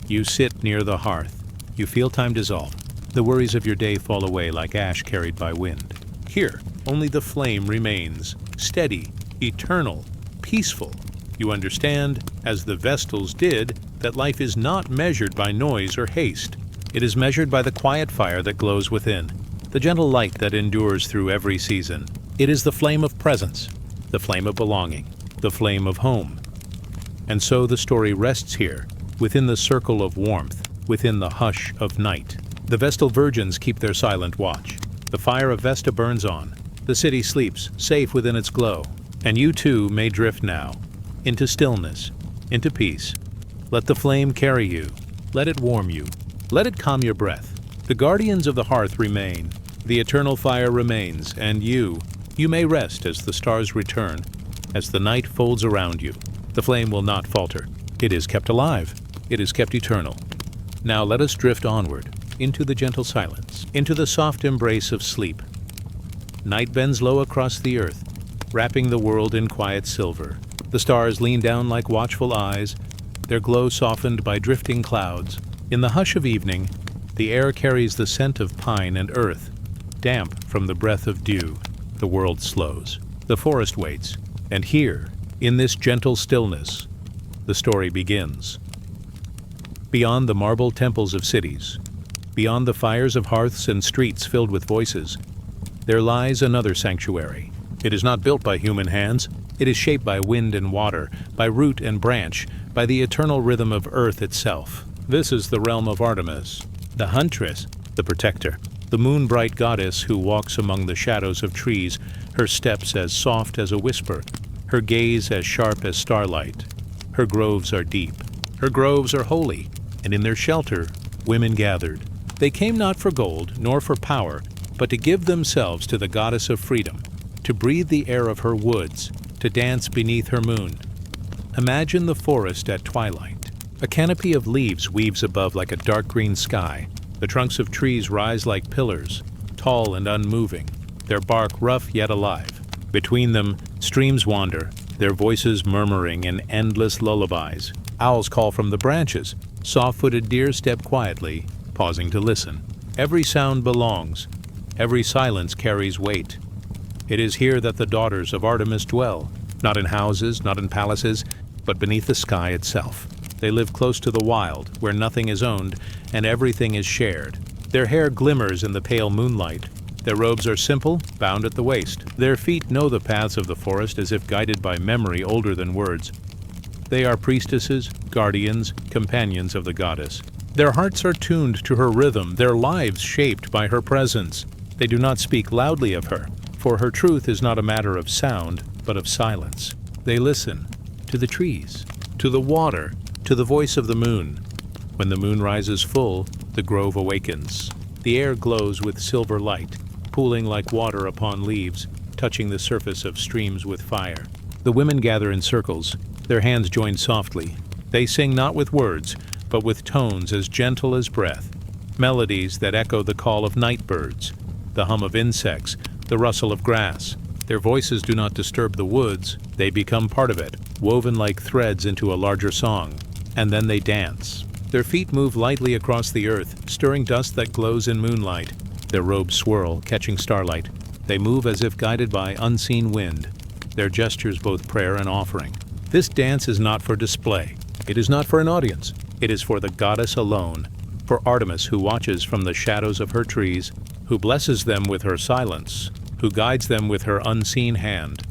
You sit near the hearth. You feel time dissolve. The worries of your day fall away like ash carried by wind. Here, only the flame remains, steady, eternal, peaceful. You understand, as the Vestals did, that life is not measured by noise or haste. It is measured by the quiet fire that glows within, the gentle light that endures through every season. It is the flame of presence, the flame of belonging, the flame of home. And so the story rests here, within the circle of warmth, within the hush of night. The Vestal virgins keep their silent watch. The fire of Vesta burns on. The city sleeps, safe within its glow. And you too may drift now, into stillness, into peace. Let the flame carry you. Let it warm you. Let it calm your breath. The guardians of the hearth remain. The eternal fire remains, and you may rest as the stars return, as the night folds around you. The flame will not falter. It is kept alive. It is kept eternal. Now let us drift onward, into the gentle silence, into the soft embrace of sleep. Night bends low across the earth, wrapping the world in quiet silver. The stars lean down like watchful eyes, their glow softened by drifting clouds. In the hush of evening, the air carries the scent of pine and earth, damp from the breath of dew. The world slows. The forest waits. And here, in this gentle stillness, the story begins. Beyond the marble temples of cities, beyond the fires of hearths and streets filled with voices, there lies another sanctuary. It is not built by human hands. It is shaped by wind and water, by root and branch, by the eternal rhythm of earth itself. This is the realm of Artemis, the huntress, the protector, the moon-bright goddess who walks among the shadows of trees, her steps as soft as a whisper, her gaze as sharp as starlight. Her groves are deep. Her groves are holy, and in their shelter, women gathered. They came not for gold, nor for power, but to give themselves to the goddess of freedom, to breathe the air of her woods, to dance beneath her moon. Imagine the forest at twilight. A canopy of leaves weaves above like a dark green sky. The trunks of trees rise like pillars, tall and unmoving, their bark rough yet alive. Between them, streams wander, their voices murmuring in endless lullabies. Owls call from the branches. Soft-footed deer step quietly, pausing to listen. Every sound belongs. Every silence carries weight. It is here that the daughters of Artemis dwell, not in houses, not in palaces, but beneath the sky itself. They live close to the wild, where nothing is owned and everything is shared. Their hair glimmers in the pale moonlight. Their robes are simple, bound at the waist. Their feet know the paths of the forest as if guided by memory older than words. They are priestesses, guardians, companions of the goddess. Their hearts are tuned to her rhythm, their lives shaped by her presence. They do not speak loudly of her, for her truth is not a matter of sound, but of silence. They listen to the trees, to the water, to the voice of the moon. When the moon rises full, the grove awakens. The air glows with silver light, pooling like water upon leaves, touching the surface of streams with fire. The women gather in circles, their hands joined softly. They sing not with words, but with tones as gentle as breath, melodies that echo the call of night birds, the hum of insects, the rustle of grass. Their voices do not disturb the woods, they become part of it, woven like threads into a larger song. And then they dance. Their feet move lightly across the earth, stirring dust that glows in moonlight. Their robes swirl, catching starlight. They move as if guided by unseen wind, their gestures both prayer and offering. This dance is not for display. It is not for an audience. It is for the goddess alone, for Artemis who watches from the shadows of her trees, who blesses them with her silence, who guides them with her unseen hand.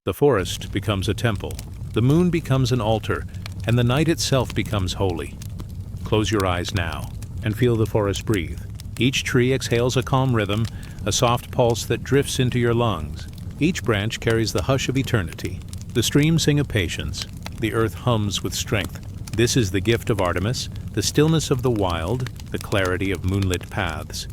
The forest becomes a temple. The moon becomes an altar, and the night itself becomes holy. Close your eyes now, and feel the forest breathe. Each tree exhales a calm rhythm, a soft pulse that drifts into your lungs. Each branch carries the hush of eternity. The streams sing of patience. The earth hums with strength. This is the gift of Artemis, the stillness of the wild, the clarity of moonlit paths.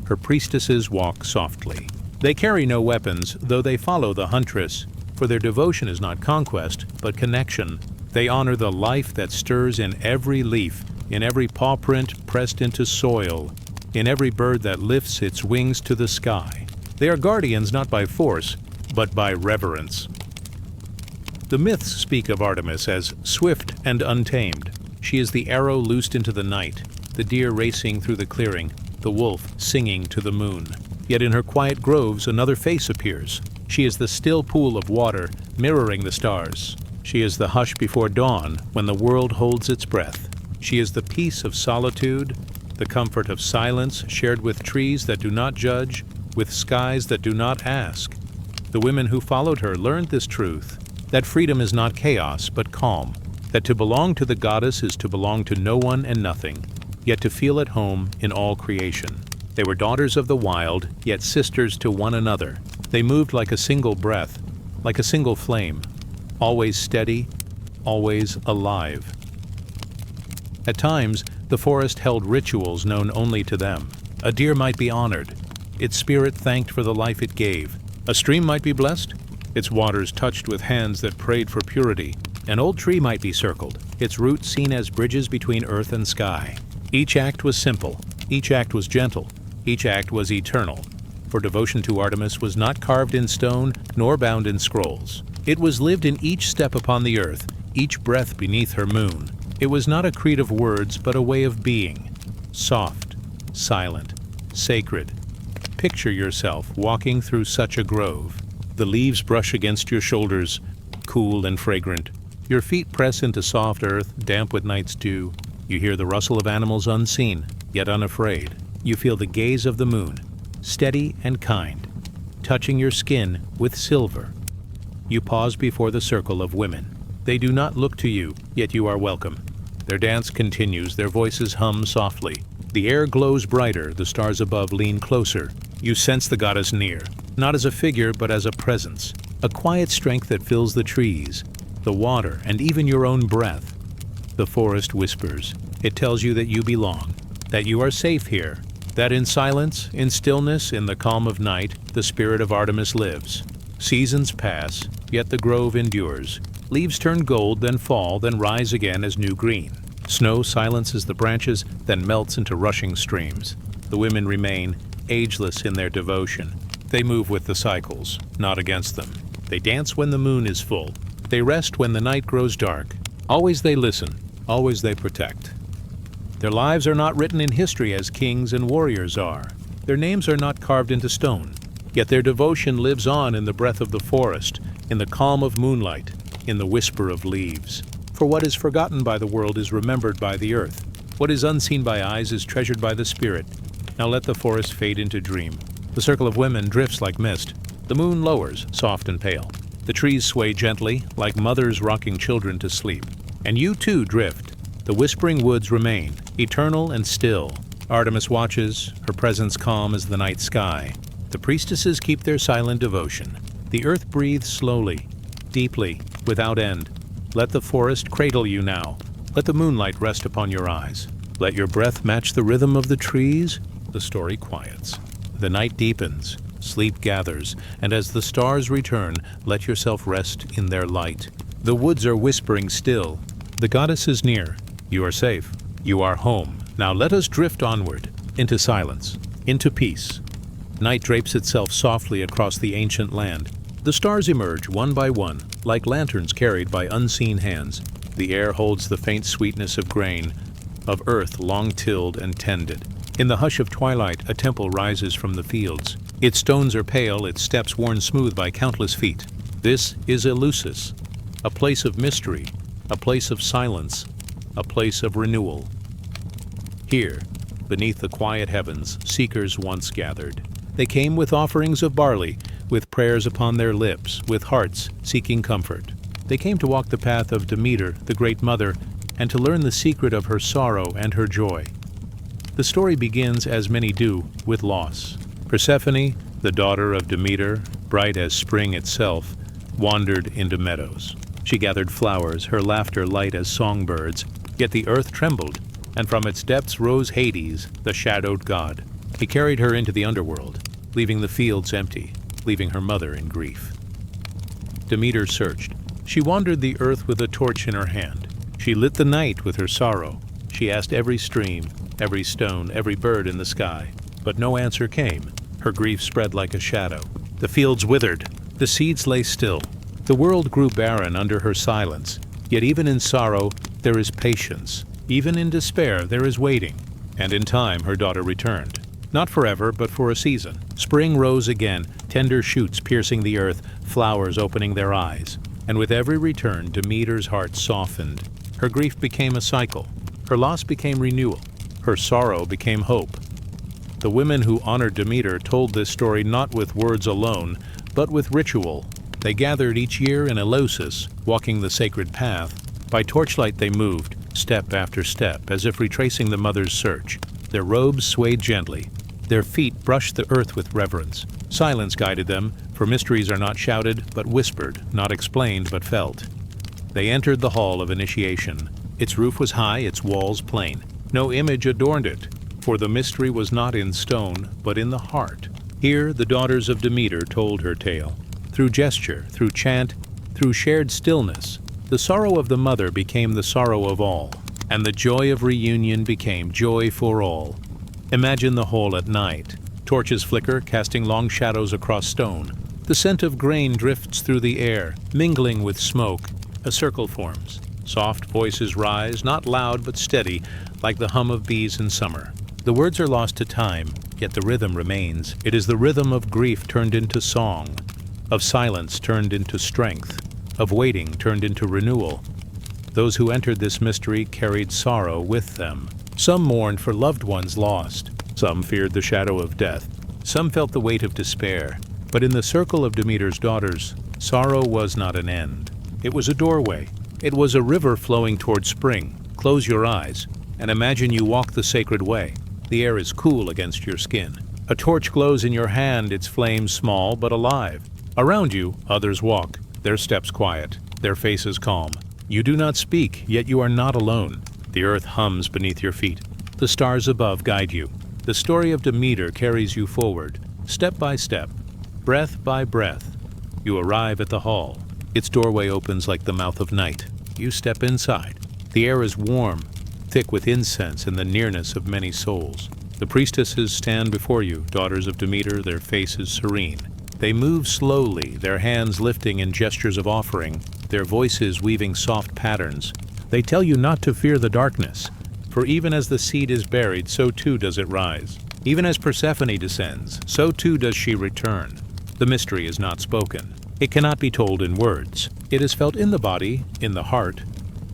Her priestesses walk softly. They carry no weapons, though they follow the huntress, for their devotion is not conquest, but connection. They honor the life that stirs in every leaf, in every paw print pressed into soil, in every bird that lifts its wings to the sky. They are guardians not by force, but by reverence. The myths speak of Artemis as swift and untamed. She is the arrow loosed into the night, the deer racing through the clearing, the wolf singing to the moon. Yet in her quiet groves another face appears. She is the still pool of water, mirroring the stars. She is the hush before dawn, when the world holds its breath. She is the peace of solitude, the comfort of silence shared with trees that do not judge, with skies that do not ask. The women who followed her learned this truth, that freedom is not chaos, but calm, that to belong to the goddess is to belong to no one and nothing, yet to feel at home in all creation. They were daughters of the wild, yet sisters to one another. They moved like a single breath, like a single flame, always steady, always alive. At times, the forest held rituals known only to them. A deer might be honored, its spirit thanked for the life it gave. A stream might be blessed, its waters touched with hands that prayed for purity. An old tree might be circled, its roots seen as bridges between earth and sky. Each act was simple, each act was gentle, each act was eternal. For devotion to Artemis was not carved in stone nor bound in scrolls. It was lived in each step upon the earth, each breath beneath her moon. It was not a creed of words, but a way of being. Soft, silent, sacred. Picture yourself walking through such a grove. The leaves brush against your shoulders, cool and fragrant. Your feet press into soft earth, damp with night's dew. You hear the rustle of animals unseen, yet unafraid. You feel the gaze of the moon, steady and kind, touching your skin with silver. You pause before the circle of women. They do not look to you, yet you are welcome. Their dance continues, their voices hum softly. The air glows brighter, the stars above lean closer. You sense the goddess near, not as a figure, but as a presence. A quiet strength that fills the trees, the water, and even your own breath. The forest whispers. It tells you that you belong, that you are safe here, that in silence, in stillness, in the calm of night, the spirit of Artemis lives. Seasons pass, yet the grove endures. Leaves turn gold, then fall, then rise again as new green. Snow silences the branches, then melts into rushing streams. The women remain, ageless in their devotion. They move with the cycles, not against them. They dance when the moon is full. They rest when the night grows dark. Always they listen, always they protect. Their lives are not written in history as kings and warriors are. Their names are not carved into stone. Yet their devotion lives on in the breath of the forest, in the calm of moonlight, in the whisper of leaves. For what is forgotten by the world is remembered by the earth. What is unseen by eyes is treasured by the spirit. Now let the forest fade into dream. The circle of women drifts like mist. The moon lowers, soft and pale. The trees sway gently, like mothers rocking children to sleep. And you too drift. The whispering woods remain, eternal and still. Artemis watches, her presence calm as the night sky. The priestesses keep their silent devotion. The earth breathes slowly, deeply, without end. Let the forest cradle you now. Let the moonlight rest upon your eyes. Let your breath match the rhythm of the trees. The story quiets. The night deepens, sleep gathers, and as the stars return, let yourself rest in their light. The woods are whispering still. The goddess is near. You are safe. You are home. Now let us drift onward, into silence, into peace. Night drapes itself softly across the ancient land. The stars emerge one by one, like lanterns carried by unseen hands. The air holds the faint sweetness of grain, of earth long tilled and tended. In the hush of twilight, a temple rises from the fields. Its stones are pale, its steps worn smooth by countless feet. This is Eleusis, a place of mystery, a place of silence, a place of renewal. Here, beneath the quiet heavens, seekers once gathered. They came with offerings of barley, with prayers upon their lips, with hearts seeking comfort. They came to walk the path of Demeter, the great mother, and to learn the secret of her sorrow and her joy. The story begins, as many do, with loss. Persephone, the daughter of Demeter, bright as spring itself, wandered into meadows. She gathered flowers, her laughter light as songbirds, yet the earth trembled, and from its depths rose Hades, the shadowed god. He carried her into the underworld, leaving the fields empty, leaving her mother in grief. Demeter searched. She wandered the earth with a torch in her hand. She lit the night with her sorrow. She asked every stream, every stone, every bird in the sky, but no answer came. Her grief spread like a shadow. The fields withered. The seeds lay still. The world grew barren under her silence. Yet even in sorrow, there is patience. Even in despair, there is waiting. And in time, her daughter returned. Not forever, but for a season. Spring rose again, tender shoots piercing the earth, flowers opening their eyes. And with every return, Demeter's heart softened. Her grief became a cycle. Her loss became renewal. Her sorrow became hope. The women who honored Demeter told this story not with words alone, but with ritual. They gathered each year in Eleusis, walking the sacred path. By torchlight they moved, step after step, as if retracing the mother's search. Their robes swayed gently. Their feet brushed the earth with reverence. Silence guided them, for mysteries are not shouted, but whispered, not explained, but felt. They entered the hall of initiation. Its roof was high, its walls plain. No image adorned it, for the mystery was not in stone, but in the heart. Here the daughters of Demeter told her tale. Through gesture, through chant, through shared stillness, the sorrow of the mother became the sorrow of all, and the joy of reunion became joy for all. Imagine the hall at night. Torches flicker, casting long shadows across stone. The scent of grain drifts through the air, mingling with smoke. A circle forms. Soft voices rise, not loud but steady, like the hum of bees in summer. The words are lost to time, yet the rhythm remains. It is the rhythm of grief turned into song, of silence turned into strength, of waiting turned into renewal. Those who entered this mystery carried sorrow with them. Some mourned for loved ones lost. Some feared the shadow of death. Some felt the weight of despair. But in the circle of Demeter's daughters, sorrow was not an end. It was a doorway. It was a river flowing toward spring. Close your eyes and imagine you walk the sacred way. The air is cool against your skin. A torch glows in your hand, its flame small but alive. Around you, others walk, their steps quiet, their faces calm. You do not speak, yet you are not alone. The earth hums beneath your feet. The stars above guide you. The story of Demeter carries you forward, step by step, breath by breath. You arrive at the hall. Its doorway opens like the mouth of night. You step inside. The air is warm, thick with incense and the nearness of many souls. The priestesses stand before you, daughters of Demeter, their faces serene. They move slowly, their hands lifting in gestures of offering, their voices weaving soft patterns. They tell you not to fear the darkness, for even as the seed is buried, so too does it rise. Even as Persephone descends, so too does she return. The mystery is not spoken. It cannot be told in words. It is felt in the body, in the heart,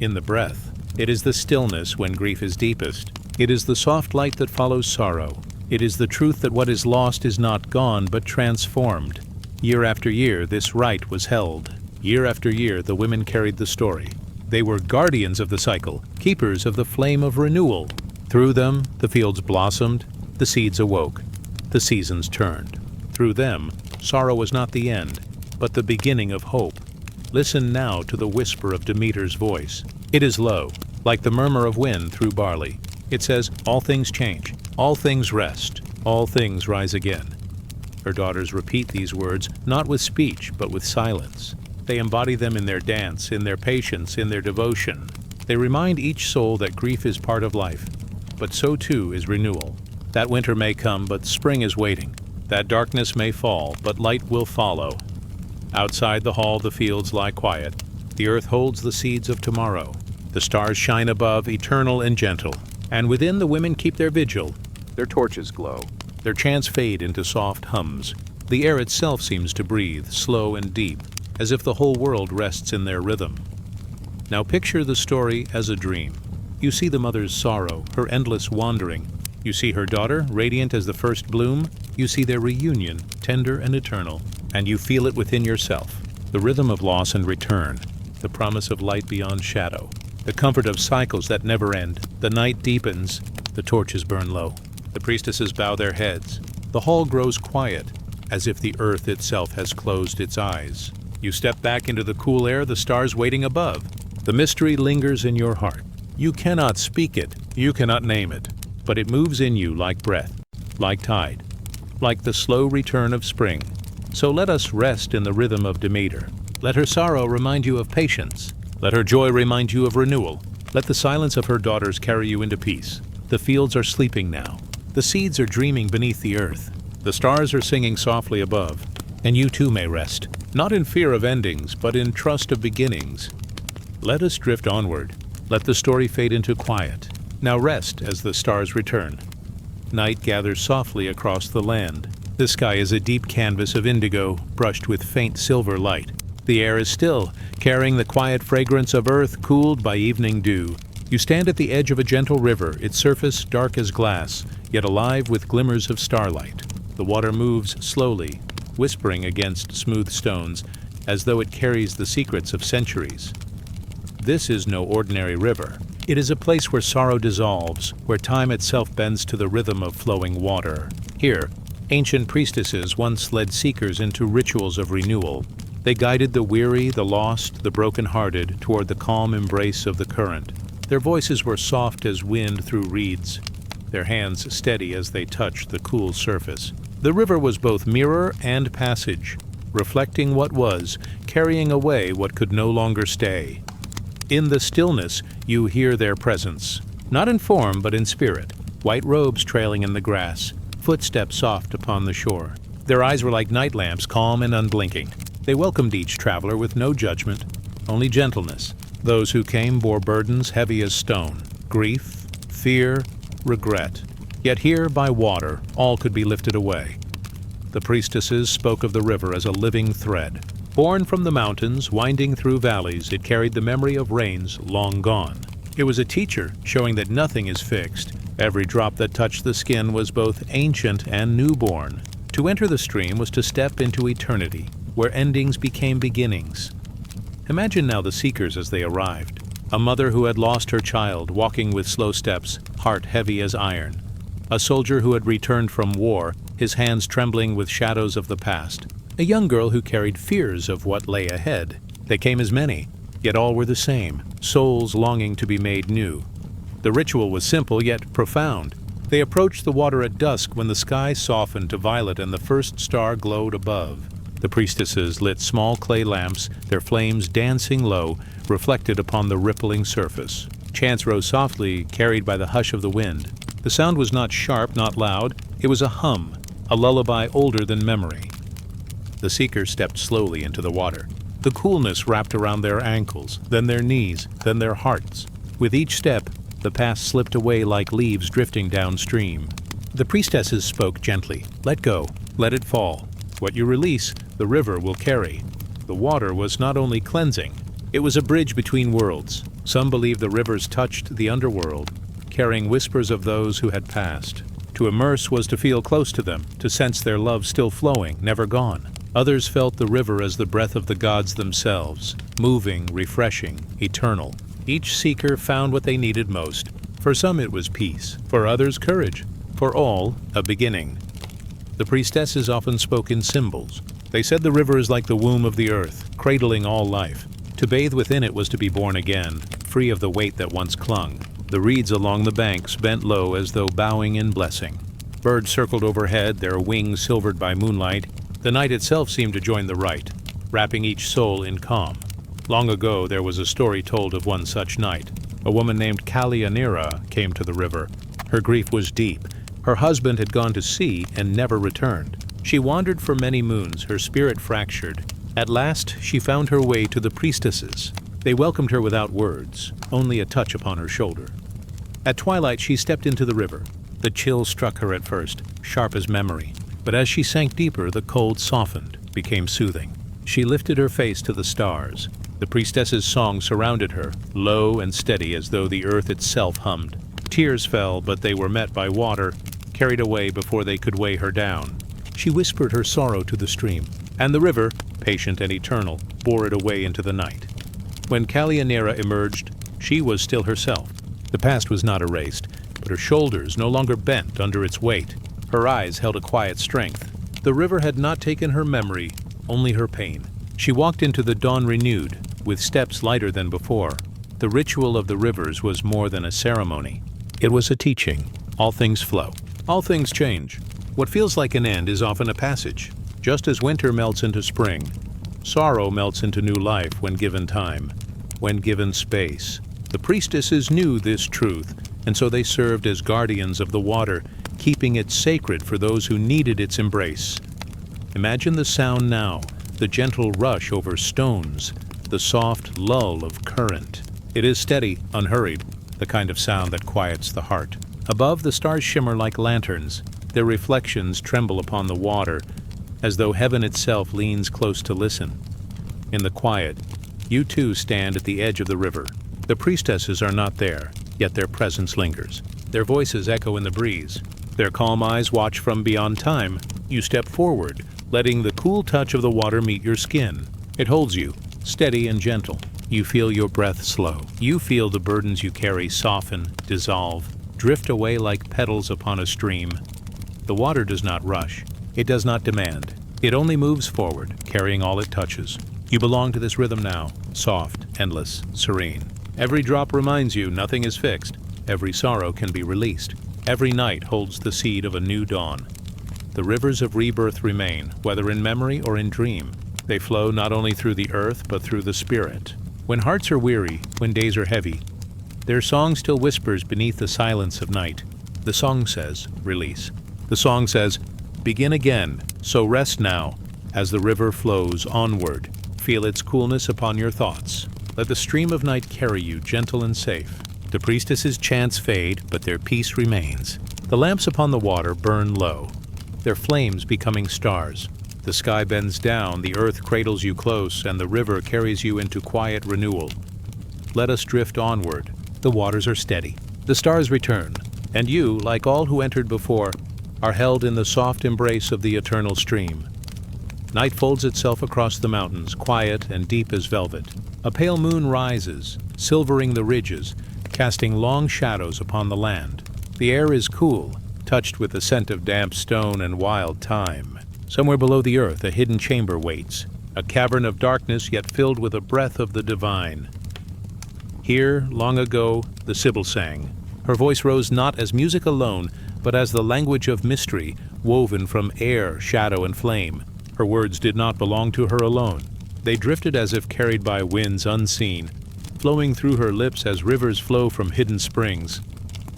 in the breath. It is the stillness when grief is deepest. It is the soft light that follows sorrow. It is the truth that what is lost is not gone, but transformed. Year after year, this rite was held. Year after year, the women carried the story. They were guardians of the cycle, keepers of the flame of renewal. Through them, the fields blossomed, the seeds awoke, the seasons turned. Through them, sorrow was not the end, but the beginning of hope. Listen now to the whisper of Demeter's voice. It is low, like the murmur of wind through barley. It says, all things change, all things rest, all things rise again. Her daughters repeat these words, not with speech, but with silence. They embody them in their dance, in their patience, in their devotion. They remind each soul that grief is part of life, but so too is renewal. That winter may come, but spring is waiting. That darkness may fall, but light will follow. Outside the hall the fields lie quiet. The earth holds the seeds of tomorrow. The stars shine above, eternal and gentle. And within the women keep their vigil. Their torches glow. Their chants fade into soft hums. The air itself seems to breathe, slow and deep, as if the whole world rests in their rhythm. Now picture the story as a dream. You see the mother's sorrow, her endless wandering. You see her daughter, radiant as the first bloom. You see their reunion, tender and eternal. And you feel it within yourself, the rhythm of loss and return. the promise of light beyond shadow, the comfort of cycles that never end. The night deepens, the torches burn low. The priestesses bow their heads. The hall grows quiet, as if the earth itself has closed its eyes. You step back into the cool air, the stars waiting above. The mystery lingers in your heart. You cannot speak it, you cannot name it, but it moves in you like breath, like tide, like the slow return of spring. So let us rest in the rhythm of Demeter. Let her sorrow remind you of patience. Let her joy remind you of renewal. Let the silence of her daughters carry you into peace. The fields are sleeping now. The seeds are dreaming beneath the earth. The stars are singing softly above. And you too may rest, not in fear of endings, but in trust of beginnings. Let us drift onward. Let the story fade into quiet. Now rest as the stars return. Night gathers softly across the land. The sky is a deep canvas of indigo, brushed with faint silver light. The air is still, carrying the quiet fragrance of earth cooled by evening dew. You stand at the edge of a gentle river, its surface dark as glass, yet alive with glimmers of starlight. The water moves slowly, whispering against smooth stones, as though it carries the secrets of centuries. This is no ordinary river. It is a place where sorrow dissolves, where time itself bends to the rhythm of flowing water. Here, ancient priestesses once led seekers into rituals of renewal. They guided the weary, the lost, the broken-hearted toward the calm embrace of the current. Their voices were soft as wind through reeds, their hands steady as they touched the cool surface. The river was both mirror and passage, reflecting what was, carrying away what could no longer stay. In the stillness, you hear their presence, not in form but in spirit, white robes trailing in the grass, footsteps soft upon the shore. Their eyes were like night lamps, calm and unblinking. They welcomed each traveler with no judgment, only gentleness. Those who came bore burdens heavy as stone, grief, fear, regret. Yet here, by water, all could be lifted away. The priestesses spoke of the river as a living thread. Born from the mountains, winding through valleys, it carried the memory of rains long gone. It was a teacher, showing that nothing is fixed. Every drop that touched the skin was both ancient and newborn. To enter the stream was to step into eternity, where endings became beginnings. Imagine now the seekers as they arrived. A mother who had lost her child, walking with slow steps, heart heavy as iron. A soldier who had returned from war, his hands trembling with shadows of the past. A young girl who carried fears of what lay ahead. They came as many, yet all were the same, souls longing to be made new. The ritual was simple yet profound. They approached the water at dusk when the sky softened to violet and the first star glowed above. The priestesses lit small clay lamps, their flames dancing low, reflected upon the rippling surface. Chants rose softly, carried by the hush of the wind. The sound was not sharp, not loud. It was a hum, a lullaby older than memory. The seekers stepped slowly into the water. The coolness wrapped around their ankles, then their knees, then their hearts. With each step, the past slipped away like leaves drifting downstream. The priestesses spoke gently. Let go, let it fall. What you release, the river will carry. The water was not only cleansing, it was a bridge between worlds. Some believed the rivers touched the underworld, carrying whispers of those who had passed. To immerse was to feel close to them, to sense their love still flowing, never gone. Others felt the river as the breath of the gods themselves, moving, refreshing, eternal. Each seeker found what they needed most. For some it was peace, for others courage, for all a beginning. The priestesses often spoke in symbols. They said the river is like the womb of the earth, cradling all life. To bathe within it was to be born again, free of the weight that once clung. The reeds along the banks bent low as though bowing in blessing. Birds circled overhead, their wings silvered by moonlight. The night itself seemed to join the rite, wrapping each soul in calm. Long ago there was a story told of one such night. A woman named Kalyanira came to the river. Her grief was deep. Her husband had gone to sea and never returned. She wandered for many moons, her spirit fractured. At last she found her way to the priestesses. They welcomed her without words, only a touch upon her shoulder. At twilight she stepped into the river. The chill struck her at first, sharp as memory. But as she sank deeper, the cold softened, became soothing. She lifted her face to the stars. The priestess's song surrounded her, low and steady as though the earth itself hummed. Tears fell, but they were met by water, carried away before they could weigh her down. She whispered her sorrow to the stream, and the river, patient and eternal, bore it away into the night. When Kalyanira emerged, she was still herself. The past was not erased, but her shoulders no longer bent under its weight. Her eyes held a quiet strength. The river had not taken her memory, only her pain. She walked into the dawn renewed, with steps lighter than before. The ritual of the rivers was more than a ceremony. It was a teaching. All things flow. All things change. What feels like an end is often a passage. Just as winter melts into spring, sorrow melts into new life when given time, when given space. The priestesses knew this truth, and so they served as guardians of the water, keeping it sacred for those who needed its embrace. Imagine the sound now, the gentle rush over stones, the soft lull of current. It is steady, unhurried, the kind of sound that quiets the heart. Above, the stars shimmer like lanterns. Their reflections tremble upon the water, as though heaven itself leans close to listen. In the quiet, you too stand at the edge of the river. The priestesses are not there, yet their presence lingers. Their voices echo in the breeze. Their calm eyes watch from beyond time. You step forward, letting the cool touch of the water meet your skin. It holds you, steady and gentle. You feel your breath slow. You feel the burdens you carry soften, dissolve, drift away like petals upon a stream. The water does not rush. It does not demand. It only moves forward, carrying all it touches. You belong to this rhythm now, soft, endless, serene. Every drop reminds you nothing is fixed. Every sorrow can be released. Every night holds the seed of a new dawn. The rivers of rebirth remain, whether in memory or in dream. They flow not only through the earth, but through the spirit. When hearts are weary, when days are heavy, their song still whispers beneath the silence of night. The song says, release. The song says, begin again, so rest now, as the river flows onward. Feel its coolness upon your thoughts. Let the stream of night carry you gentle and safe. The priestesses' chants fade, but their peace remains. The lamps upon the water burn low, their flames becoming stars. The sky bends down, the earth cradles you close, and the river carries you into quiet renewal. Let us drift onward. The waters are steady. The stars return, and you, like all who entered before, are held in the soft embrace of the eternal stream. Night folds itself across the mountains, quiet and deep as velvet. A pale moon rises, silvering the ridges, casting long shadows upon the land. The air is cool, touched with the scent of damp stone and wild thyme. Somewhere below the earth, a hidden chamber waits, a cavern of darkness yet filled with a breath of the divine. Here, long ago, the Sibyl sang. Her voice rose not as music alone, but as the language of mystery, woven from air, shadow, and flame. Her words did not belong to her alone. They drifted as if carried by winds unseen, flowing through her lips as rivers flow from hidden springs.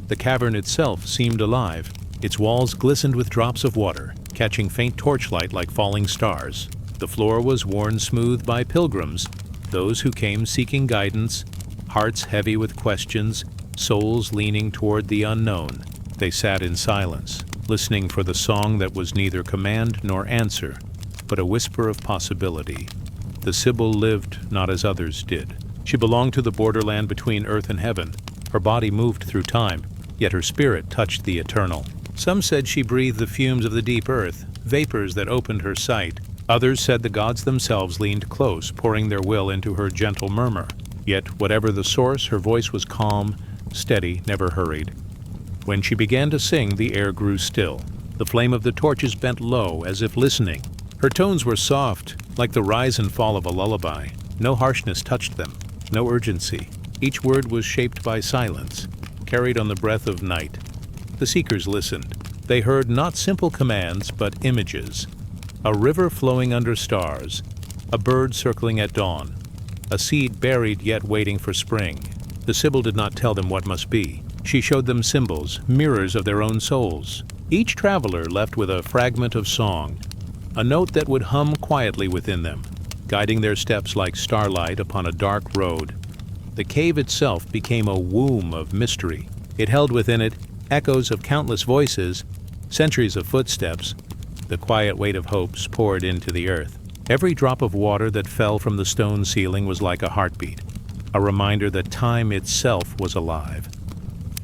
The cavern itself seemed alive. Its walls glistened with drops of water, catching faint torchlight like falling stars. The floor was worn smooth by pilgrims, those who came seeking guidance, hearts heavy with questions, souls leaning toward the unknown. They sat in silence, listening for the song that was neither command nor answer, but a whisper of possibility. The Sibyl lived not as others did. She belonged to the borderland between earth and heaven. Her body moved through time, yet her spirit touched the eternal. Some said she breathed the fumes of the deep earth, vapors that opened her sight. Others said the gods themselves leaned close, pouring their will into her gentle murmur. Yet, whatever the source, her voice was calm, steady, never hurried. When she began to sing, the air grew still. The flame of the torches bent low, as if listening. Her tones were soft, like the rise and fall of a lullaby. No harshness touched them, no urgency. Each word was shaped by silence, carried on the breath of night. The seekers listened. They heard not simple commands, but images. A river flowing under stars, a bird circling at dawn, a seed buried yet waiting for spring. The Sibyl did not tell them what must be. She showed them symbols, mirrors of their own souls. Each traveler left with a fragment of song, a note that would hum quietly within them, guiding their steps like starlight upon a dark road. The cave itself became a womb of mystery. It held within it echoes of countless voices, centuries of footsteps. The quiet weight of hopes poured into the earth. Every drop of water that fell from the stone ceiling was like a heartbeat, a reminder that time itself was alive.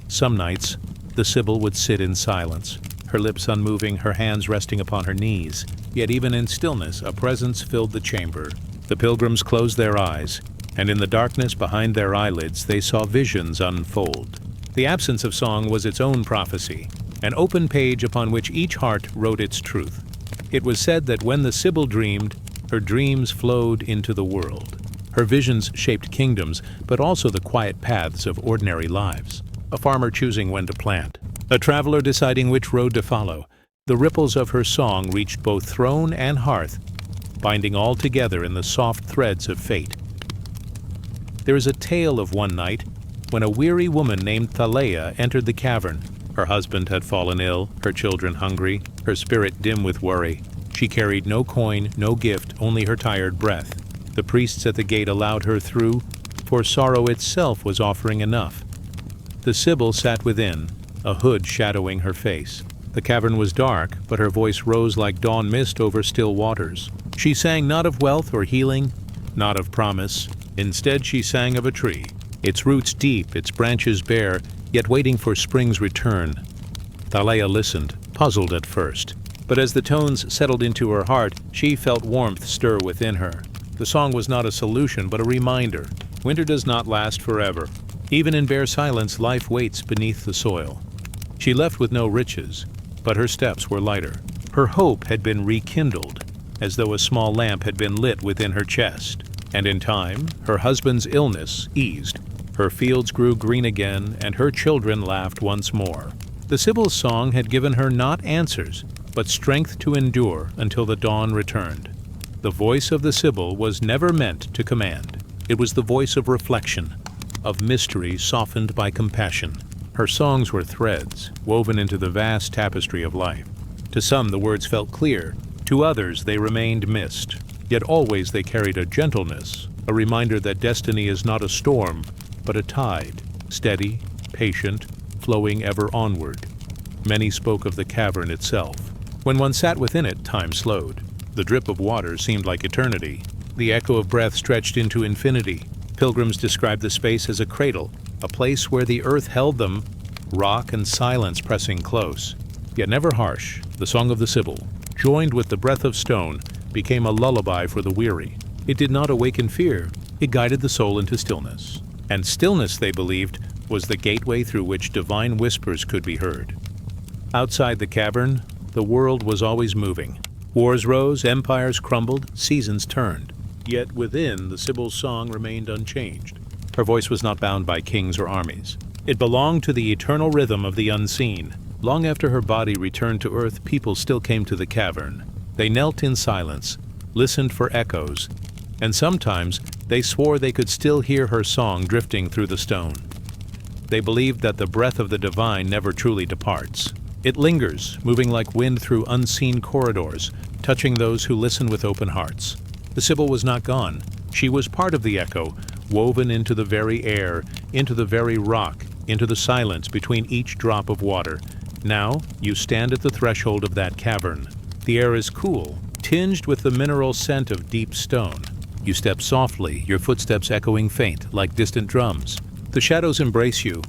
Some nights, the Sibyl would sit in silence, her lips unmoving, her hands resting upon her knees. Yet even in stillness, a presence filled the chamber. The pilgrims closed their eyes, and in the darkness behind their eyelids they saw visions unfold. The absence of song was its own prophecy, an open page upon which each heart wrote its truth. It was said that when the Sibyl dreamed, her dreams flowed into the world. Her visions shaped kingdoms, but also the quiet paths of ordinary lives. A farmer choosing when to plant, a traveler deciding which road to follow. The ripples of her song reached both throne and hearth, binding all together in the soft threads of fate. There is a tale of one night when a weary woman named Thaleia entered the cavern. Her husband had fallen ill, her children hungry, her spirit dim with worry. She carried no coin, no gift, only her tired breath. The priests at the gate allowed her through, for sorrow itself was offering enough. The Sibyl sat within, a hood shadowing her face. The cavern was dark, but her voice rose like dawn mist over still waters. She sang not of wealth or healing, not of promise. Instead she sang of a tree, its roots deep, its branches bare, yet waiting for spring's return. Thaleia listened, puzzled at first, but as the tones settled into her heart, she felt warmth stir within her. The song was not a solution, but a reminder. Winter does not last forever. Even in bare silence, life waits beneath the soil. She left with no riches, but her steps were lighter. Her hope had been rekindled, as though a small lamp had been lit within her chest. And in time, her husband's illness eased. Her fields grew green again, and her children laughed once more. The Sibyl's song had given her not answers, but strength to endure until the dawn returned. The voice of the Sibyl was never meant to command. It was the voice of reflection, of mystery softened by compassion. Her songs were threads, woven into the vast tapestry of life. To some the words felt clear, to others they remained mist. Yet always they carried a gentleness, a reminder that destiny is not a storm, but a tide, steady, patient, flowing ever onward. Many spoke of the cavern itself. When one sat within it, time slowed. The drip of water seemed like eternity. The echo of breath stretched into infinity. Pilgrims described the space as a cradle, a place where the earth held them, rock and silence pressing close. Yet never harsh, the song of the Sibyl, joined with the breath of stone, became a lullaby for the weary. It did not awaken fear, it guided the soul into stillness. And stillness, they believed, was the gateway through which divine whispers could be heard. Outside the cavern, the world was always moving. Wars rose, empires crumbled, seasons turned. Yet within, the Sibyl's song remained unchanged. Her voice was not bound by kings or armies. It belonged to the eternal rhythm of the unseen. Long after her body returned to earth, people still came to the cavern. They knelt in silence, listened for echoes, and sometimes they swore they could still hear her song drifting through the stone. They believed that the breath of the divine never truly departs. It lingers, moving like wind through unseen corridors, touching those who listen with open hearts. The Sibyl was not gone. She was part of the echo, woven into the very air, into the very rock, into the silence between each drop of water. Now you stand at the threshold of that cavern. The air is cool, tinged with the mineral scent of deep stone. You step softly, your footsteps echoing faint, like distant drums. The shadows embrace you,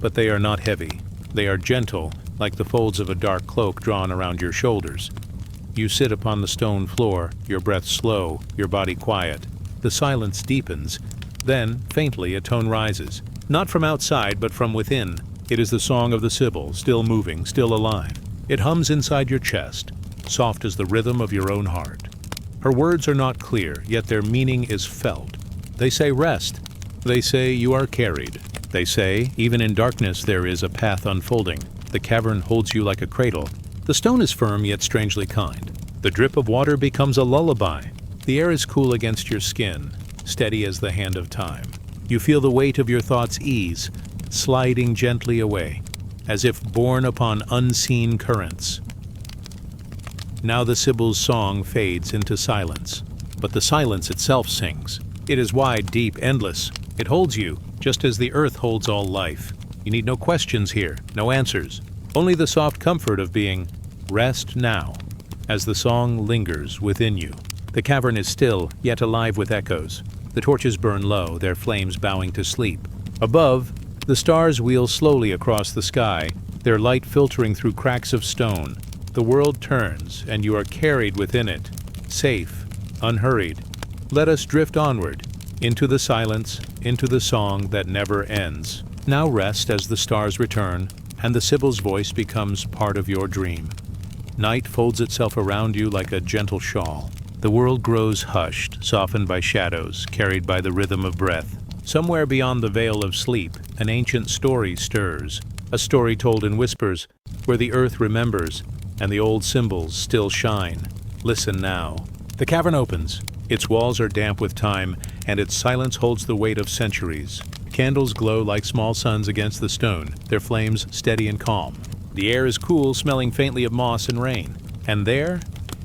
but they are not heavy. They are gentle, like the folds of a dark cloak drawn around your shoulders. You sit upon the stone floor, your breath slow, your body quiet. The silence deepens. Then, faintly, a tone rises. Not from outside, but from within. It is the song of the Sibyl, still moving, still alive. It hums inside your chest, soft as the rhythm of your own heart. Her words are not clear, yet their meaning is felt. They say rest. They say you are carried. They say, even in darkness there is a path unfolding. The cavern holds you like a cradle. The stone is firm, yet strangely kind. The drip of water becomes a lullaby. The air is cool against your skin, steady as the hand of time. You feel the weight of your thoughts ease, sliding gently away, as if borne upon unseen currents. Now the Sibyl's song fades into silence, but the silence itself sings. It is wide, deep, endless. It holds you, just as the earth holds all life. You need no questions here, no answers. Only the soft comfort of being rest now, as the song lingers within you. The cavern is still, yet alive with echoes. The torches burn low, their flames bowing to sleep. Above, the stars wheel slowly across the sky, their light filtering through cracks of stone. The world turns, and you are carried within it, safe, unhurried. Let us drift onward, into the silence, into the song that never ends. Now rest as the stars return, and the Sibyl's voice becomes part of your dream. Night folds itself around you like a gentle shawl. The world grows hushed, softened by shadows, carried by the rhythm of breath. Somewhere beyond the veil of sleep, an ancient story stirs, a story told in whispers, where the earth remembers, and the old symbols still shine. Listen now. The cavern opens. Its walls are damp with time, and its silence holds the weight of centuries. Candles glow like small suns against the stone, their flames steady and calm. The air is cool, smelling faintly of moss and rain. And there,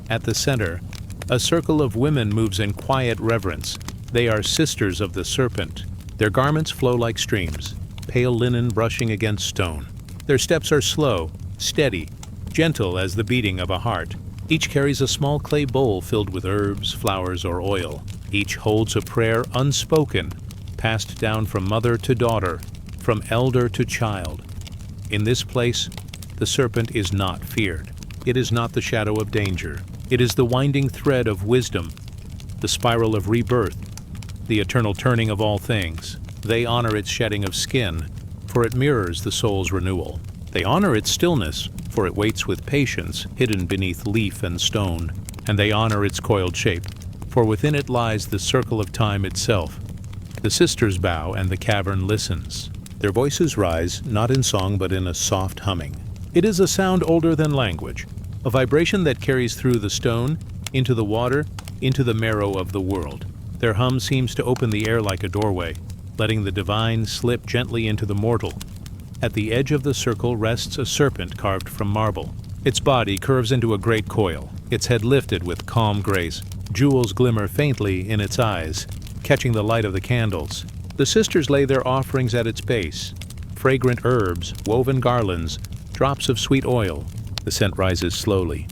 at the center, a circle of women moves in quiet reverence. They are sisters of the serpent. Their garments flow like streams, pale linen brushing against stone. Their steps are slow, steady, gentle as the beating of a heart. Each carries a small clay bowl filled with herbs, flowers, or oil. Each holds a prayer unspoken, passed down from mother to daughter, from elder to child. In this place, the serpent is not feared. It is not the shadow of danger. It is the winding thread of wisdom, the spiral of rebirth, the eternal turning of all things. They honor its shedding of skin, for it mirrors the soul's renewal. They honor its stillness, for it waits with patience, hidden beneath leaf and stone. And they honor its coiled shape, for within it lies the circle of time itself. The sisters bow, and the cavern listens. Their voices rise, not in song but in a soft humming. It is a sound older than language, a vibration that carries through the stone, into the water, into the marrow of the world. Their hum seems to open the air like a doorway, letting the divine slip gently into the mortal. At the edge of the circle rests a serpent carved from marble. Its body curves into a great coil, its head lifted with calm grace. Jewels glimmer faintly in its eyes, catching the light of the candles. The sisters lay their offerings at its base. Fragrant herbs, woven garlands, drops of sweet oil. The scent rises slowly,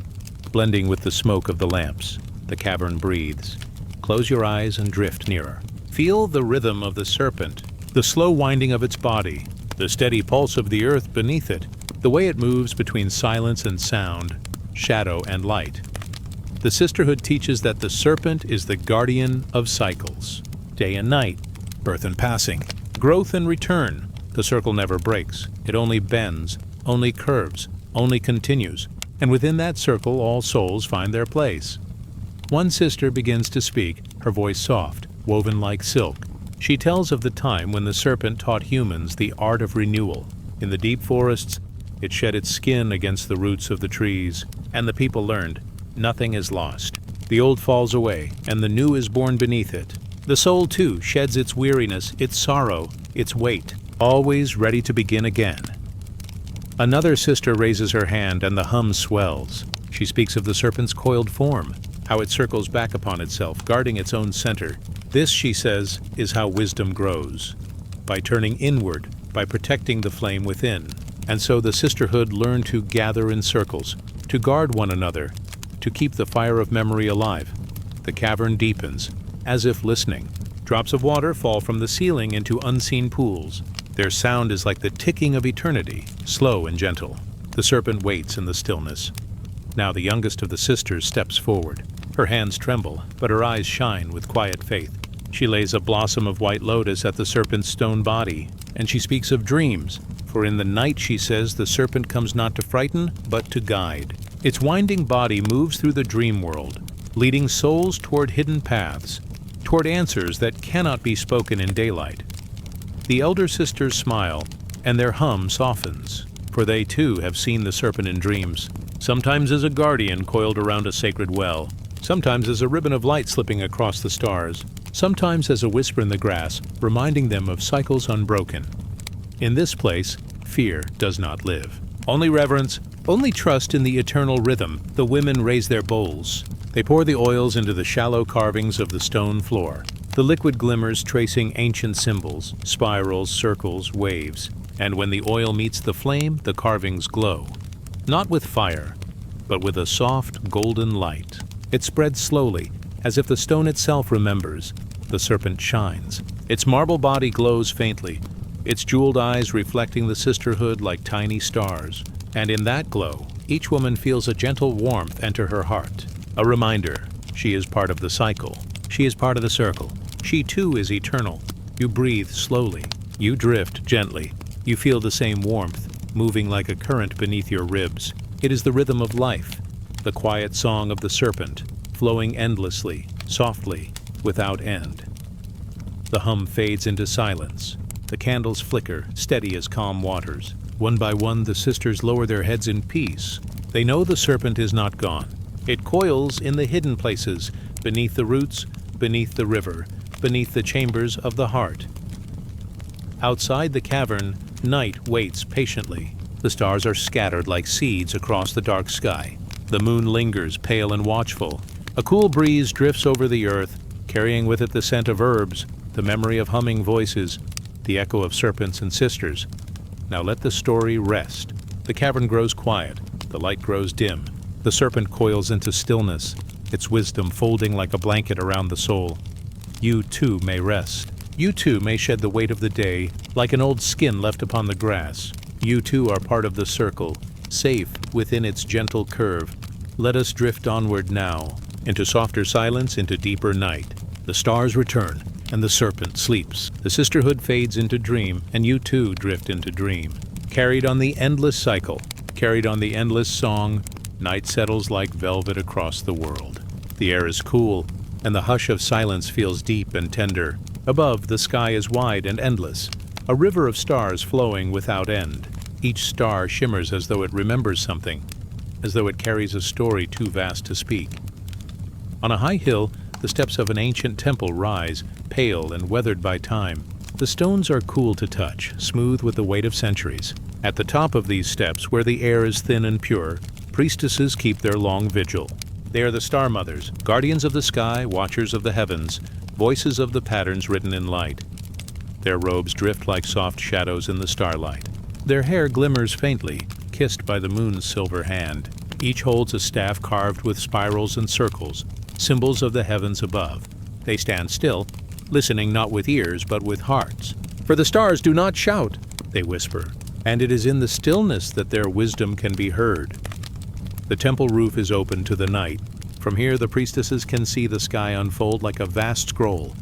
blending with the smoke of the lamps. The cavern breathes. Close your eyes and drift nearer. Feel the rhythm of the serpent, the slow winding of its body, the steady pulse of the earth beneath it, the way it moves between silence and sound, shadow and light. The sisterhood teaches that the serpent is the guardian of cycles. Day and night, birth and passing, growth and return. The circle never breaks. It only bends, only curves, only continues. And within that circle, all souls find their place. One sister begins to speak, her voice soft, woven like silk. She tells of the time when the serpent taught humans the art of renewal. In the deep forests, it shed its skin against the roots of the trees, and the people learned, nothing is lost. The old falls away, and the new is born beneath it. The soul, too, sheds its weariness, its sorrow, its weight, always ready to begin again. Another sister raises her hand, and the hum swells. She speaks of the serpent's coiled form, how it circles back upon itself, guarding its own center. This, she says, is how wisdom grows, by turning inward, by protecting the flame within. And so the sisterhood learn to gather in circles, to guard one another, to keep the fire of memory alive. The cavern deepens, as if listening. Drops of water fall from the ceiling into unseen pools. Their sound is like the ticking of eternity, slow and gentle. The serpent waits in the stillness. Now the youngest of the sisters steps forward. Her hands tremble, but her eyes shine with quiet faith. She lays a blossom of white lotus at the serpent's stone body, and she speaks of dreams. For in the night, she says, the serpent comes not to frighten, but to guide. Its winding body moves through the dream world, leading souls toward hidden paths, toward answers that cannot be spoken in daylight. The elder sisters smile, and their hum softens, for they too have seen the serpent in dreams, sometimes as a guardian coiled around a sacred well, sometimes as a ribbon of light slipping across the stars, sometimes as a whisper in the grass, reminding them of cycles unbroken. In this place, fear does not live. Only reverence, only trust in the eternal rhythm. The women raise their bowls. They pour the oils into the shallow carvings of the stone floor. The liquid glimmers tracing ancient symbols, spirals, circles, waves. And when the oil meets the flame, the carvings glow. Not with fire, but with a soft, golden light. It spreads slowly, as if the stone itself remembers. The serpent shines. Its marble body glows faintly, its jeweled eyes reflecting the sisterhood like tiny stars. And in that glow, each woman feels a gentle warmth enter her heart. A reminder, she is part of the cycle. She is part of the circle. She too is eternal. You breathe slowly. You drift gently. You feel the same warmth, moving like a current beneath your ribs. It is the rhythm of life, the quiet song of the serpent, flowing endlessly, softly, without end. The hum fades into silence. The candles flicker, steady as calm waters. One by one, the sisters lower their heads in peace. They know the serpent is not gone. It coils in the hidden places, beneath the roots, beneath the river, beneath the chambers of the heart. Outside the cavern, night waits patiently. The stars are scattered like seeds across the dark sky. The moon lingers, pale and watchful. A cool breeze drifts over the earth, carrying with it the scent of herbs, the memory of humming voices, the echo of serpents and sisters. Now let the story rest. The cavern grows quiet. The light grows dim. The serpent coils into stillness, its wisdom folding like a blanket around the soul. You too may rest. You too may shed the weight of the day, like an old skin left upon the grass. You too are part of the circle, safe within its gentle curve. Let us drift onward now, into softer silence, into deeper night. The stars return, and the serpent sleeps. The sisterhood fades into dream, and you too drift into dream. Carried on the endless cycle, carried on the endless song, night settles like velvet across the world. The air is cool, and the hush of silence feels deep and tender. Above, the sky is wide and endless, a river of stars flowing without end. Each star shimmers as though it remembers something, as though it carries a story too vast to speak. On a high hill, the steps of an ancient temple rise, pale and weathered by time. The stones are cool to touch, smooth with the weight of centuries. At the top of these steps, where the air is thin and pure, priestesses keep their long vigil. They are the star mothers, guardians of the sky, watchers of the heavens, voices of the patterns written in light. Their robes drift like soft shadows in the starlight. Their hair glimmers faintly, kissed by the moon's silver hand. Each holds a staff carved with spirals and circles, symbols of the heavens above. They stand still, listening not with ears but with hearts. "For the stars do not shout," they whisper, and it is in the stillness that their wisdom can be heard. The temple roof is open to the night. From here the priestesses can see the sky unfold like a vast scroll.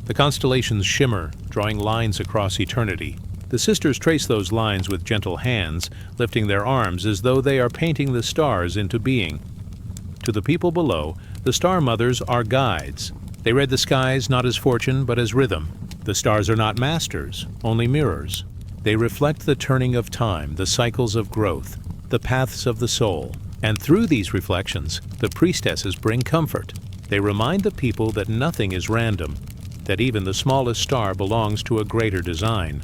The constellations shimmer, drawing lines across eternity. The sisters trace those lines with gentle hands, lifting their arms as though they are painting the stars into being. To the people below, the star mothers are guides. They read the skies not as fortune but as rhythm. The stars are not masters, only mirrors. They reflect the turning of time, the cycles of growth, the paths of the soul. And through these reflections, the priestesses bring comfort. They remind the people that nothing is random, that even the smallest star belongs to a greater design.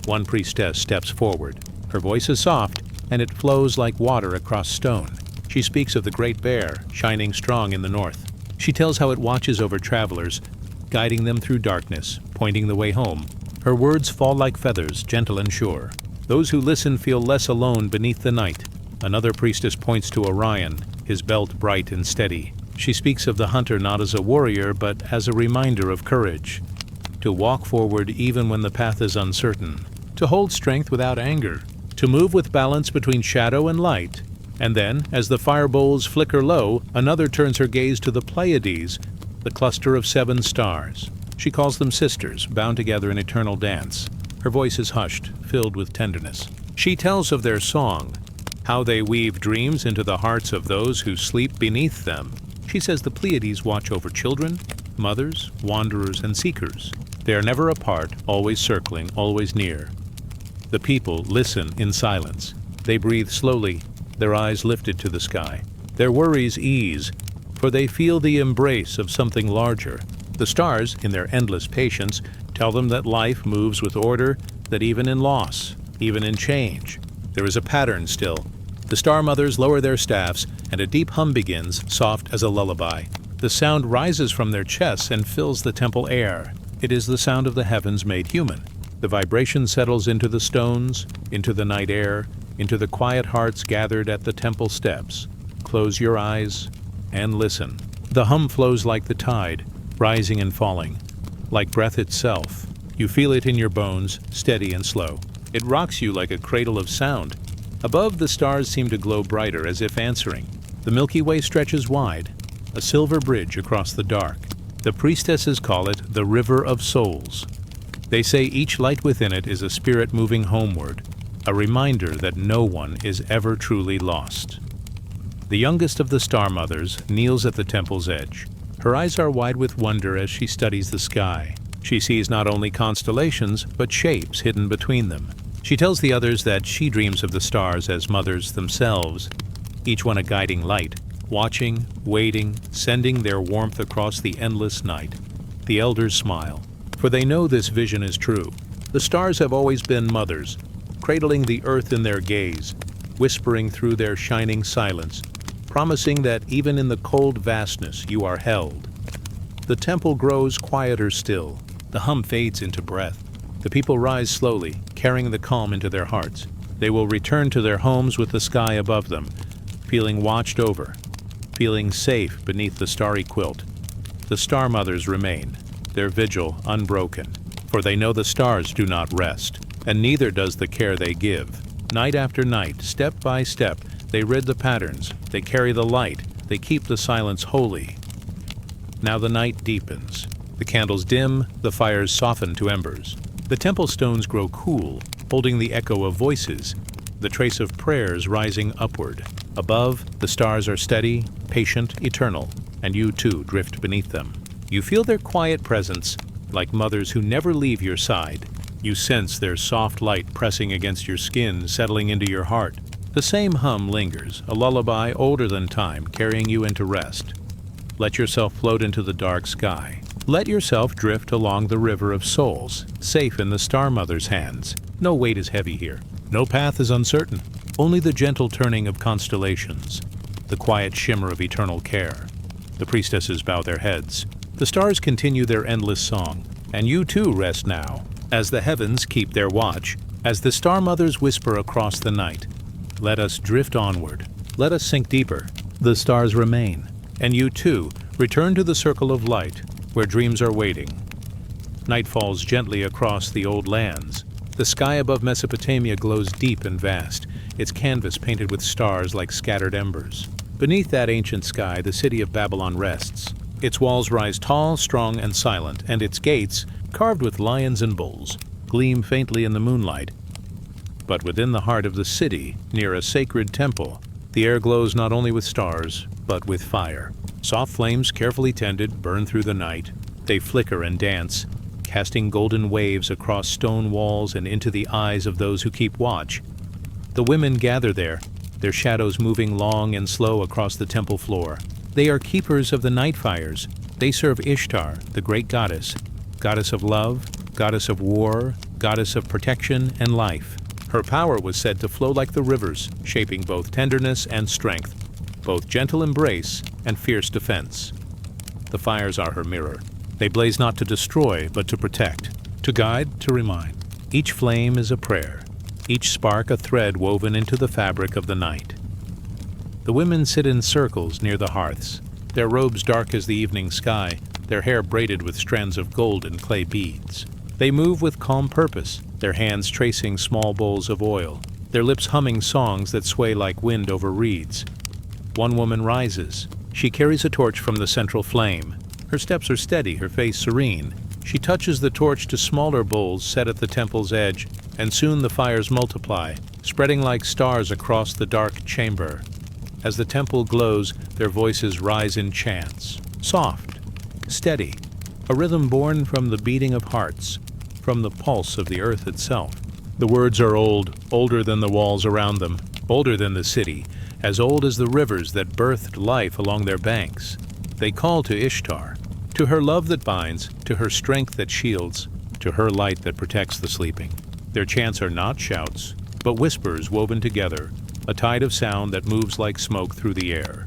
One priestess steps forward. Her voice is soft, and it flows like water across stone. She speaks of the Great Bear, shining strong in the north. She tells how it watches over travelers, guiding them through darkness, pointing the way home. Her words fall like feathers, gentle and sure. Those who listen feel less alone beneath the night. Another priestess points to Orion, his belt bright and steady. She speaks of the hunter not as a warrior, but as a reminder of courage. To walk forward even when the path is uncertain. To hold strength without anger. To move with balance between shadow and light. And then, as the fire bowls flicker low, another turns her gaze to the Pleiades, the cluster of 7 stars. She calls them sisters, bound together in eternal dance. Her voice is hushed, filled with tenderness. She tells of their song, how they weave dreams into the hearts of those who sleep beneath them. She says the Pleiades watch over children, mothers, wanderers, and seekers. They are never apart, always circling, always near. The people listen in silence. They breathe slowly, their eyes lifted to the sky. Their worries ease, for they feel the embrace of something larger. The stars, in their endless patience, tell them that life moves with order, that even in loss, even in change, there is a pattern still. The star mothers lower their staffs, and a deep hum begins, soft as a lullaby. The sound rises from their chests and fills the temple air. It is the sound of the heavens made human. The vibration settles into the stones, into the night air, into the quiet hearts gathered at the temple steps. Close your eyes and listen. The hum flows like the tide, rising and falling, like breath itself. You feel it in your bones, steady and slow. It rocks you like a cradle of sound. Above, the stars seem to glow brighter, as if answering. The Milky Way stretches wide, a silver bridge across the dark. The priestesses call it the River of Souls. They say each light within it is a spirit moving homeward, a reminder that no one is ever truly lost. The youngest of the Star Mothers kneels at the temple's edge. Her eyes are wide with wonder as she studies the sky. She sees not only constellations, but shapes hidden between them. She tells the others that she dreams of the stars as mothers themselves, each one a guiding light, watching, waiting, sending their warmth across the endless night. The elders smile, for they know this vision is true. The stars have always been mothers, cradling the earth in their gaze, whispering through their shining silence, promising that even in the cold vastness you are held. The temple grows quieter still. The hum fades into breath. The people rise slowly, carrying the calm into their hearts. They will return to their homes with the sky above them, feeling watched over, feeling safe beneath the starry quilt. The Star Mothers remain, their vigil unbroken, for they know the stars do not rest, and neither does the care they give. Night after night, step by step, they rid the patterns, they carry the light, they keep the silence holy. Now the night deepens. The candles dim, the fires soften to embers. The temple stones grow cool, holding the echo of voices, the trace of prayers rising upward. Above, the stars are steady, patient, eternal, and you too drift beneath them. You feel their quiet presence, like mothers who never leave your side. You sense their soft light pressing against your skin, settling into your heart. The same hum lingers, a lullaby older than time, carrying you into rest. Let yourself float into the dark sky. Let yourself drift along the river of souls, safe in the Star Mother's hands. No weight is heavy here. No path is uncertain. Only the gentle turning of constellations, the quiet shimmer of eternal care. The priestesses bow their heads. The stars continue their endless song, and you too rest now, as the heavens keep their watch, as the Star Mothers whisper across the night. Let us drift onward. Let us sink deeper. The stars remain, and you too return to the circle of light, where dreams are waiting. Night falls gently across the old lands. The sky above Mesopotamia glows deep and vast, its canvas painted with stars like scattered embers. Beneath that ancient sky, the city of Babylon rests. Its walls rise tall, strong, and silent, and its gates, carved with lions and bulls, gleam faintly in the moonlight. But within the heart of the city, near a sacred temple, the air glows not only with stars, but with fire. Soft flames, carefully tended, burn through the night. They flicker and dance, casting golden waves across stone walls and into the eyes of those who keep watch. The women gather there, their shadows moving long and slow across the temple floor. They are keepers of the night fires. They serve Ishtar, the great goddess, goddess of love, goddess of war, goddess of protection and life. Her power was said to flow like the rivers, shaping both tenderness and strength, both gentle embrace and fierce defense. The fires are her mirror. They blaze not to destroy, but to protect, to guide, to remind. Each flame is a prayer, each spark a thread woven into the fabric of the night. The women sit in circles near the hearths, their robes dark as the evening sky, their hair braided with strands of gold and clay beads. They move with calm purpose, their hands tracing small bowls of oil, their lips humming songs that sway like wind over reeds. One woman rises. She carries a torch from the central flame. Her steps are steady, her face serene. She touches the torch to smaller bowls set at the temple's edge, and soon the fires multiply, spreading like stars across the dark chamber. As the temple glows, their voices rise in chants, soft, steady, a rhythm born from the beating of hearts, from the pulse of the earth itself. The words are old, older than the walls around them, older than the city, as old as the rivers that birthed life along their banks. They call to Ishtar, to her love that binds, to her strength that shields, to her light that protects the sleeping. Their chants are not shouts, but whispers woven together, a tide of sound that moves like smoke through the air.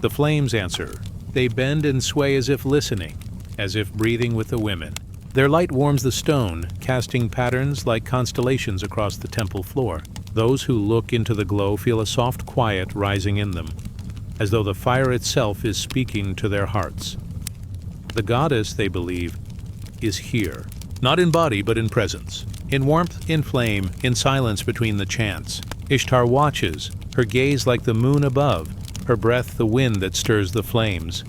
The flames answer. They bend and sway as if listening, as if breathing with the women. Their light warms the stone, casting patterns like constellations across the temple floor. Those who look into the glow feel a soft quiet rising in them, as though the fire itself is speaking to their hearts. The goddess, they believe, is here, not in body but in presence, in warmth, in flame, in silence between the chants. Ishtar watches, her gaze like the moon above, her breath the wind that stirs the flames.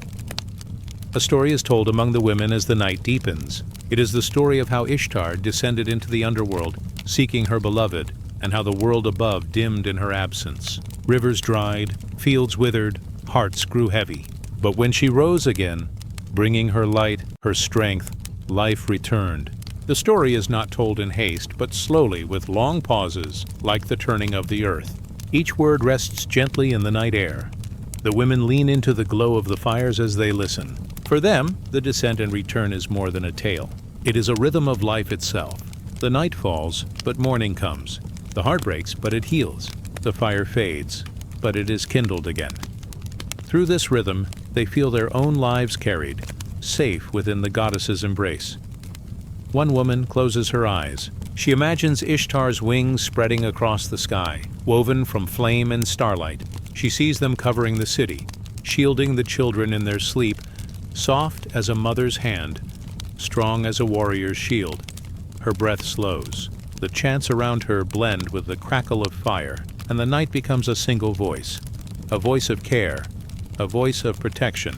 A story is told among the women as the night deepens. It is the story of how Ishtar descended into the underworld, seeking her beloved, and how the world above dimmed in her absence. Rivers dried, fields withered, hearts grew heavy. But when she rose again, bringing her light, her strength, life returned. The story is not told in haste, but slowly, with long pauses, like the turning of the earth. Each word rests gently in the night air. The women lean into the glow of the fires as they listen. For them, the descent and return is more than a tale. It is a rhythm of life itself. The night falls, but morning comes. The heart breaks, but it heals. The fire fades, but it is kindled again. Through this rhythm, they feel their own lives carried, safe within the goddess's embrace. One woman closes her eyes. She imagines Ishtar's wings spreading across the sky, woven from flame and starlight. She sees them covering the city, shielding the children in their sleep, soft as a mother's hand, strong as a warrior's shield. Her breath slows. The chants around her blend with the crackle of fire, and the night becomes a single voice, a voice of care, a voice of protection.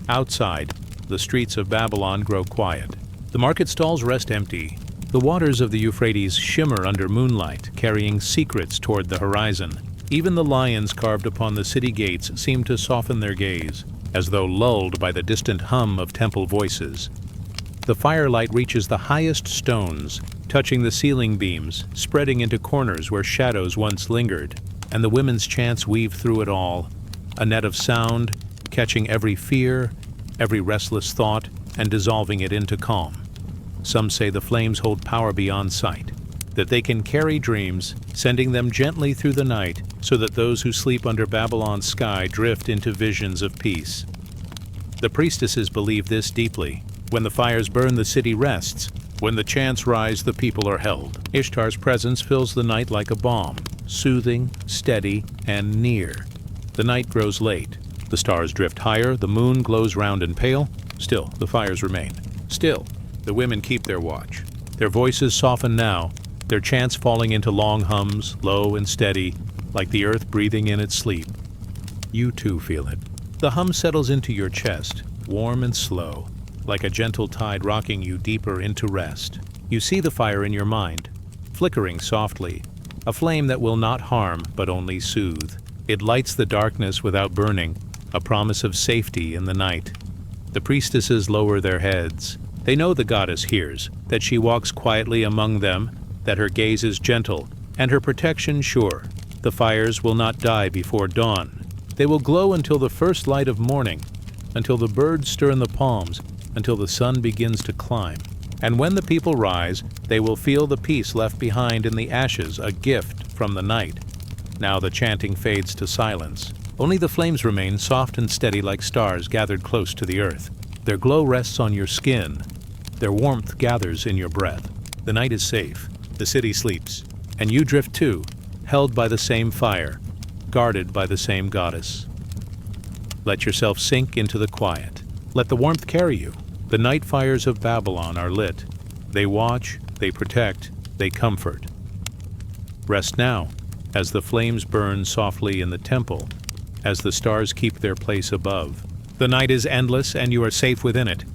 Outside, the streets of Babylon grow quiet. The market stalls rest empty. The waters of the Euphrates shimmer under moonlight, carrying secrets toward the horizon. Even the lions carved upon the city gates seem to soften their gaze, as though lulled by the distant hum of temple voices. The firelight reaches the highest stones, touching the ceiling beams, spreading into corners where shadows once lingered, and the women's chants weave through it all, a net of sound, catching every fear, every restless thought, and dissolving it into calm. Some say the flames hold power beyond sight, that they can carry dreams, sending them gently through the night, so that those who sleep under Babylon's sky drift into visions of peace. The priestesses believe this deeply. When the fires burn, the city rests. When the chants rise, the people are held. Ishtar's presence fills the night like a balm, soothing, steady, and near. The night grows late. The stars drift higher, the moon glows round and pale. Still, the fires remain. Still, the women keep their watch. Their voices soften now, their chants falling into long hums, low and steady, like the earth breathing in its sleep. You too feel it. The hum settles into your chest, warm and slow, like a gentle tide rocking you deeper into rest. You see the fire in your mind, flickering softly, a flame that will not harm but only soothe. It lights the darkness without burning, a promise of safety in the night. The priestesses lower their heads. They know the goddess hears, that she walks quietly among them, that her gaze is gentle, and her protection sure. The fires will not die before dawn. They will glow until the first light of morning, until the birds stir in the palms, until the sun begins to climb. And when the people rise, they will feel the peace left behind in the ashes, a gift from the night. Now the chanting fades to silence. Only the flames remain soft and steady like stars gathered close to the earth. Their glow rests on your skin. Their warmth gathers in your breath. The night is safe. The city sleeps. And you drift too, held by the same fire, guarded by the same goddess. Let yourself sink into the quiet. Let the warmth carry you. The night fires of Babylon are lit. They watch, they protect, they comfort. Rest now, as the flames burn softly in the temple, as the stars keep their place above. The night is endless, and you are safe within it.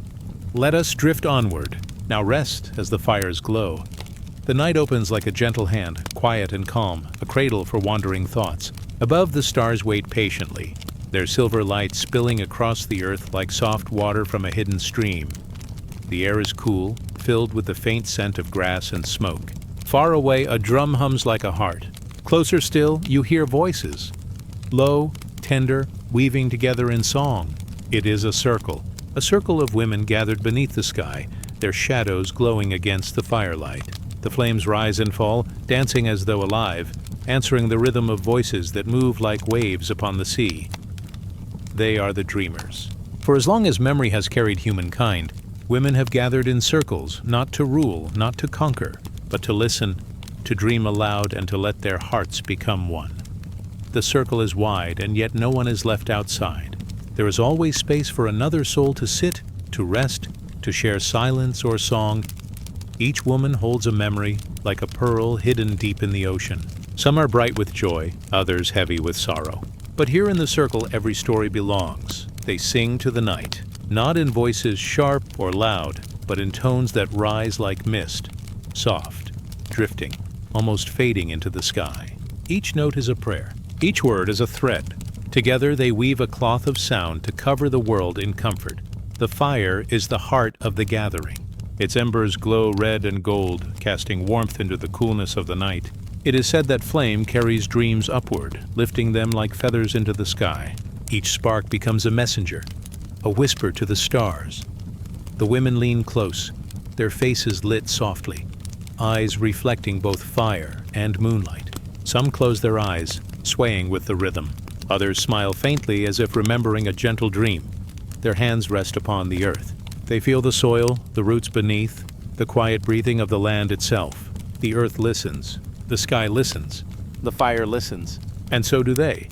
Let us drift onward. Now rest as the fires glow. The night opens like a gentle hand, quiet and calm, a cradle for wandering thoughts. Above, the stars wait patiently, their silver light spilling across the earth like soft water from a hidden stream. The air is cool, filled with the faint scent of grass and smoke. Far away, a drum hums like a heart. Closer still, you hear voices. Low, tender, weaving together in song. It is a circle of women gathered beneath the sky, their shadows glowing against the firelight. The flames rise and fall, dancing as though alive, answering the rhythm of voices that move like waves upon the sea. They are the dreamers. For as long as memory has carried humankind, women have gathered in circles, not to rule, not to conquer, but to listen, to dream aloud, and to let their hearts become one. The circle is wide, and yet no one is left outside. There is always space for another soul to sit, to rest, to share silence or song. Each woman holds a memory, like a pearl hidden deep in the ocean. Some are bright with joy, others heavy with sorrow. But here in the circle every story belongs. They sing to the night. not in voices sharp or loud, but in tones that rise like mist, soft, drifting, almost fading into the sky. Each note is a prayer. Each word is a thread. Together they weave a cloth of sound to cover the world in comfort. The fire is the heart of the gathering. Its embers glow red and gold, casting warmth into the coolness of the night. It is said that flame carries dreams upward, lifting them like feathers into the sky. Each spark becomes a messenger, a whisper to the stars. The women lean close, their faces lit softly, eyes reflecting both fire and moonlight. Some close their eyes, swaying with the rhythm. Others smile faintly as if remembering a gentle dream. Their hands rest upon the earth. They feel the soil, the roots beneath, the quiet breathing of the land itself. The earth listens. The sky listens. The fire listens. And so do they.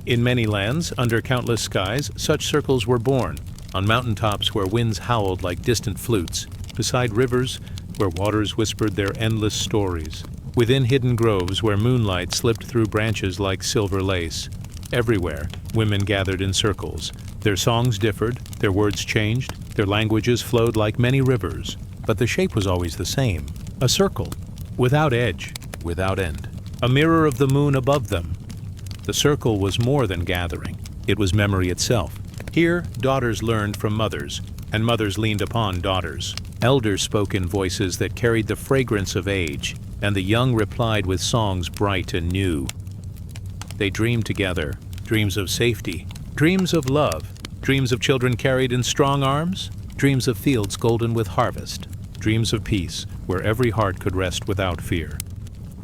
In many lands, under countless skies, such circles were born. On mountaintops where winds howled like distant flutes. Beside rivers where waters whispered their endless stories. Within hidden groves where moonlight slipped through branches like silver lace. Everywhere, women gathered in circles. Their songs differed, their words changed, their languages flowed like many rivers. But the shape was always the same. A circle, without edge, without end. A mirror of the moon above them. The circle was more than gathering. It was memory itself. Here, daughters learned from mothers, and mothers leaned upon daughters. Elders spoke in voices that carried the fragrance of age, and the young replied with songs bright and new. They dreamed together, dreams of safety, dreams of love, dreams of children carried in strong arms, dreams of fields golden with harvest, dreams of peace where every heart could rest without fear.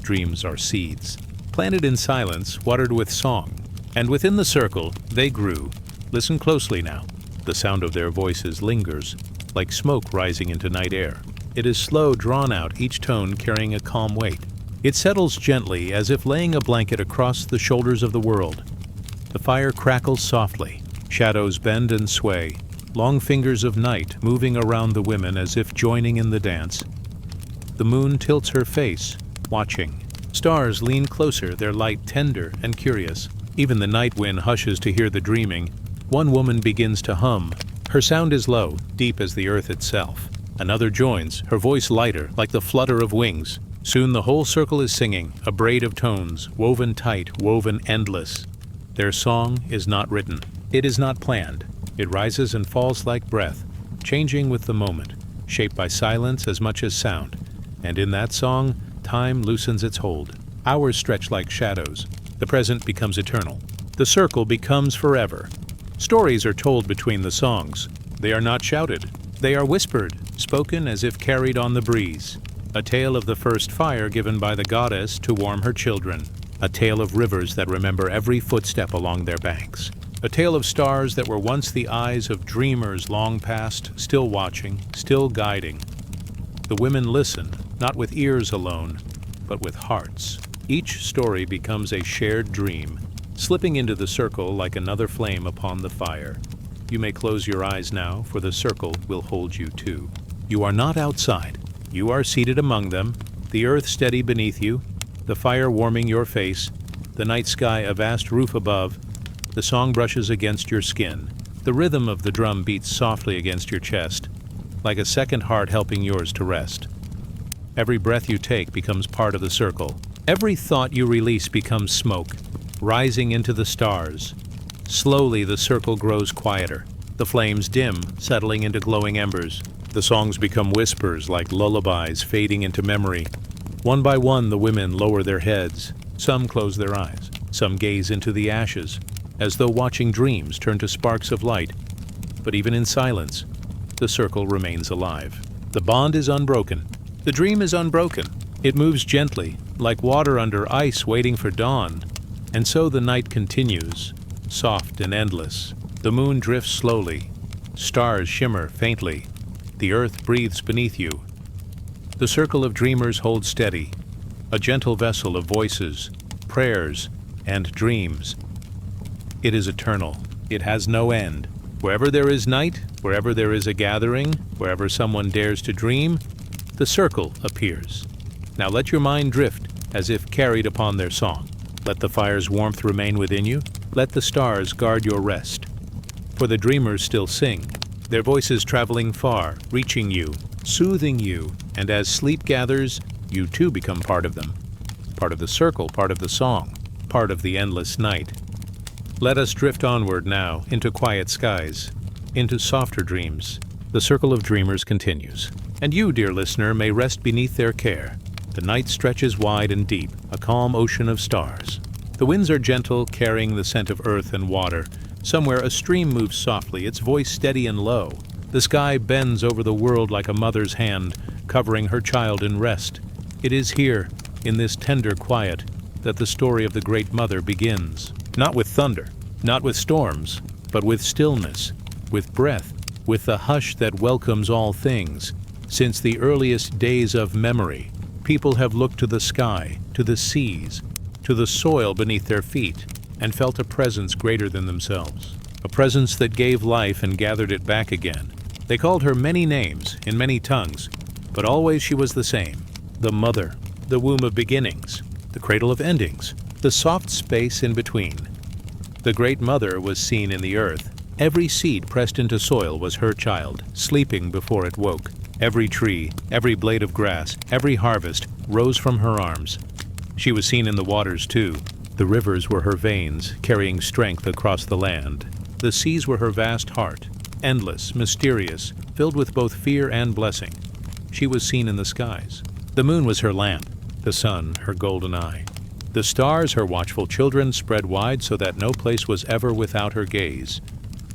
Dreams are seeds, planted in silence, watered with song, and within the circle they grew. Listen closely now. The sound of their voices lingers, like smoke rising into night air. It is slow, drawn out, each tone carrying a calm weight. It settles gently, as if laying a blanket across the shoulders of the world. The fire crackles softly. Shadows bend and sway. Long fingers of night moving around the women as if joining in the dance. The moon tilts her face, watching. Stars lean closer, their light tender and curious. Even the night wind hushes to hear the dreaming. One woman begins to hum. Her sound is low, deep as the earth itself. Another joins, her voice lighter, like the flutter of wings. Soon the whole circle is singing, a braid of tones, woven tight, woven endless. Their song is not written. It is not planned. It rises and falls like breath, changing with the moment, shaped by silence as much as sound. And in that song, time loosens its hold. Hours stretch like shadows. The present becomes eternal. The circle becomes forever. Stories are told between the songs. They are not shouted. They are whispered, spoken as if carried on the breeze. A tale of the first fire given by the goddess to warm her children. A tale of rivers that remember every footstep along their banks. A tale of stars that were once the eyes of dreamers long past, still watching, still guiding. The women listen, not with ears alone, but with hearts. Each story becomes a shared dream, slipping into the circle like another flame upon the fire. You may close your eyes now, for the circle will hold you too. You are not outside. You are seated among them, the earth steady beneath you, the fire warming your face, the night sky a vast roof above. The song brushes against your skin. The rhythm of the drum beats softly against your chest, like a second heart helping yours to rest. Every breath you take becomes part of the circle. Every thought you release becomes smoke, rising into the stars. Slowly the circle grows quieter. The flames dim, settling into glowing embers. The songs become whispers like lullabies fading into memory. One by one the women lower their heads. Some close their eyes. Some gaze into the ashes, as though watching dreams turn to sparks of light. But even in silence, the circle remains alive. The bond is unbroken. The dream is unbroken. It moves gently, like water under ice waiting for dawn. And so the night continues, soft and endless. The moon drifts slowly. Stars shimmer faintly. The earth breathes beneath you. The circle of dreamers holds steady, a gentle vessel of voices, prayers, and dreams. It is eternal. It has no end. Wherever there is night, wherever there is a gathering, wherever someone dares to dream, the circle appears. Now let your mind drift, as if carried upon their song. Let the fire's warmth remain within you. Let the stars guard your rest. For the dreamers still sing. their voices traveling far, reaching you, soothing you, and as sleep gathers, you too become part of them. Part of the circle, part of the song, part of the endless night. Let us drift onward now into quiet skies, into softer dreams. The circle of dreamers continues. And you, dear listener, may rest beneath their care. The night stretches wide and deep, a calm ocean of stars. The winds are gentle, carrying the scent of earth and water. Somewhere a stream moves softly, its voice steady and low. The sky bends over the world like a mother's hand, covering her child in rest. It is here, in this tender quiet, that the story of the Great Mother begins. Not with thunder, not with storms, but with stillness, with breath, with the hush that welcomes all things. Since the earliest days of memory, people have looked to the sky, to the seas, to the soil beneath their feet, and felt a presence greater than themselves. A presence that gave life and gathered it back again. They called her many names, in many tongues, but always she was the same. The Mother, the womb of beginnings, the cradle of endings, the soft space in between. The Great Mother was seen in the earth. Every seed pressed into soil was her child, sleeping before it woke. Every tree, every blade of grass, every harvest rose from her arms. She was seen in the waters too. The rivers were her veins, carrying strength across the land. The seas were her vast heart, endless, mysterious, filled with both fear and blessing. She was seen in the skies. The moon was her lamp, the sun her golden eye. The stars, her watchful children, spread wide so that no place was ever without her gaze.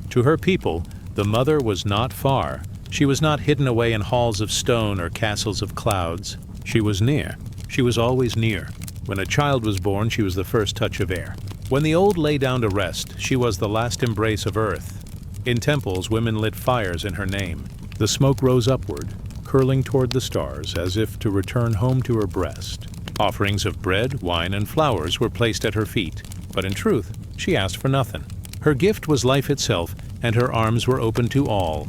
To her people, the Mother was not far. She was not hidden away in halls of stone or castles of clouds. She was near. She was always near. When a child was born, she was the first touch of air. When the old lay down to rest, she was the last embrace of earth. In temples, women lit fires in her name. The smoke rose upward, curling toward the stars as if to return home to her breast. Offerings of bread, wine, and flowers were placed at her feet. But in truth, she asked for nothing. Her gift was life itself, and her arms were open to all.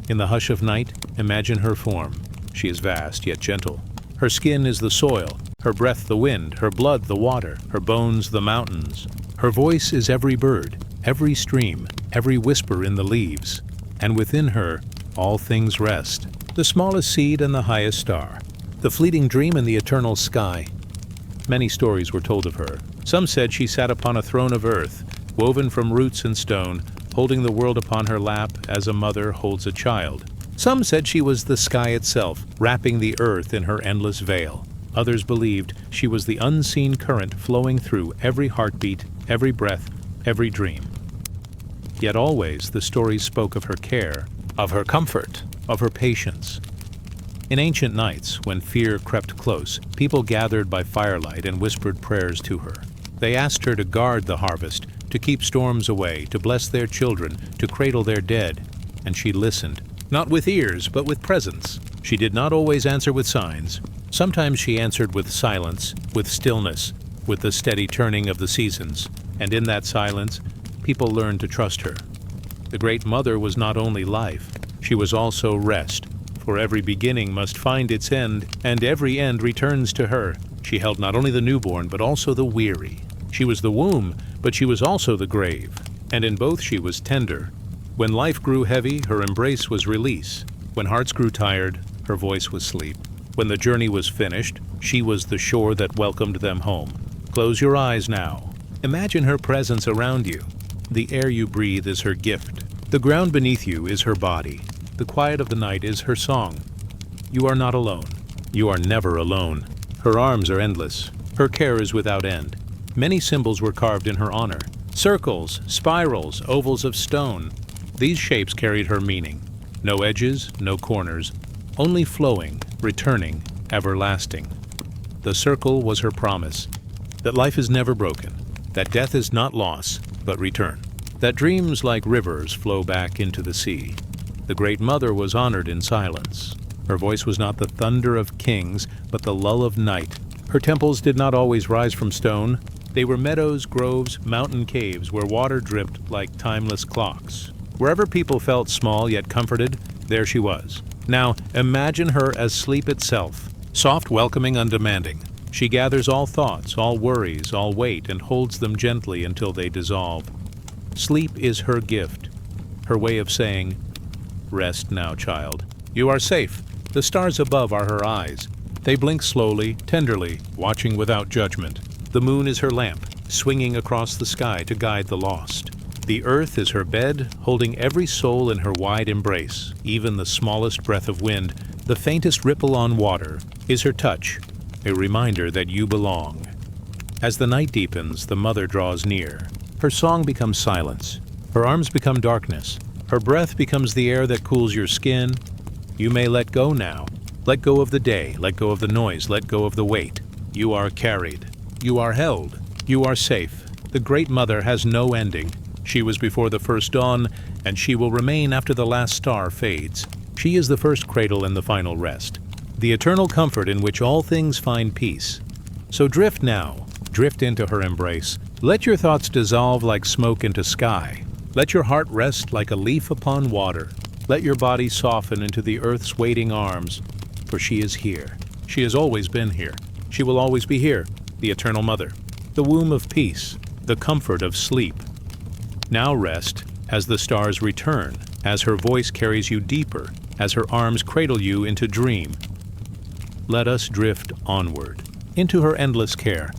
In the hush of night, imagine her form. She is vast, yet gentle. Her skin is the soil, her breath the wind, her blood the water, her bones the mountains. Her voice is every bird, every stream, every whisper in the leaves. And within her, all things rest. The smallest seed and the highest star. The fleeting dream and the eternal sky. Many stories were told of her. Some said she sat upon a throne of earth, woven from roots and stone, holding the world upon her lap as a mother holds a child. Some said she was the sky itself, wrapping the earth in her endless veil. Others believed she was the unseen current flowing through every heartbeat, every breath, every dream. Yet always the stories spoke of her care, of her comfort, of her patience. In ancient nights, when fear crept close, people gathered by firelight and whispered prayers to her. They asked her to guard the harvest, to keep storms away, to bless their children, to cradle their dead. And she listened, not with ears, but with presence. She did not always answer with signs. Sometimes she answered with silence, with stillness, with the steady turning of the seasons. And in that silence, people learned to trust her. The Great Mother was not only life, she was also rest. For every beginning must find its end, and every end returns to her. She held not only the newborn, but also the weary. She was the womb, but she was also the grave. And in both she was tender. When life grew heavy, her embrace was release. When hearts grew tired, her voice was sleep. When the journey was finished, she was the shore that welcomed them home. Close your eyes now. Imagine her presence around you. The air you breathe is her gift. The ground beneath you is her body. The quiet of the night is her song. You are not alone. You are never alone. Her arms are endless. Her care is without end. Many symbols were carved in her honor. Circles, spirals, ovals of stone. These shapes carried her meaning. No edges, no corners, only flowing, returning, everlasting. The circle was her promise, that life is never broken, that death is not loss, but return, that dreams like rivers flow back into the sea. The Great Mother was honored in silence. Her voice was not the thunder of kings, but the lull of night. Her temples did not always rise from stone. They were meadows, groves, mountain caves where water dripped like timeless clocks. Wherever people felt small yet comforted, there she was. Now, imagine her as sleep itself, soft, welcoming, undemanding. She gathers all thoughts, all worries, all weight, and holds them gently until they dissolve. Sleep is her gift, her way of saying, Rest now, child. You are safe. The stars above are her eyes. They blink slowly, tenderly, watching without judgment. The moon is her lamp, swinging across the sky to guide the lost. The earth is her bed, holding every soul in her wide embrace. Even the smallest breath of wind, the faintest ripple on water, is her touch, a reminder that you belong. As the night deepens, the mother draws near. Her song becomes silence. Her arms become darkness. Her breath becomes the air that cools your skin. You may let go now. Let go of the day, let go of the noise, let go of the weight. You are carried. You are held. You are safe. The Great Mother has no ending. She was before the first dawn, and she will remain after the last star fades. She is the first cradle and the final rest, the eternal comfort in which all things find peace. So drift now, drift into her embrace. Let your thoughts dissolve like smoke into sky. Let your heart rest like a leaf upon water. Let your body soften into the earth's waiting arms, for she is here. She has always been here. She will always be here, the eternal mother, the womb of peace, the comfort of sleep. Now rest as the stars return, as her voice carries you deeper, as her arms cradle you into dream. Let us drift onward, into her endless care,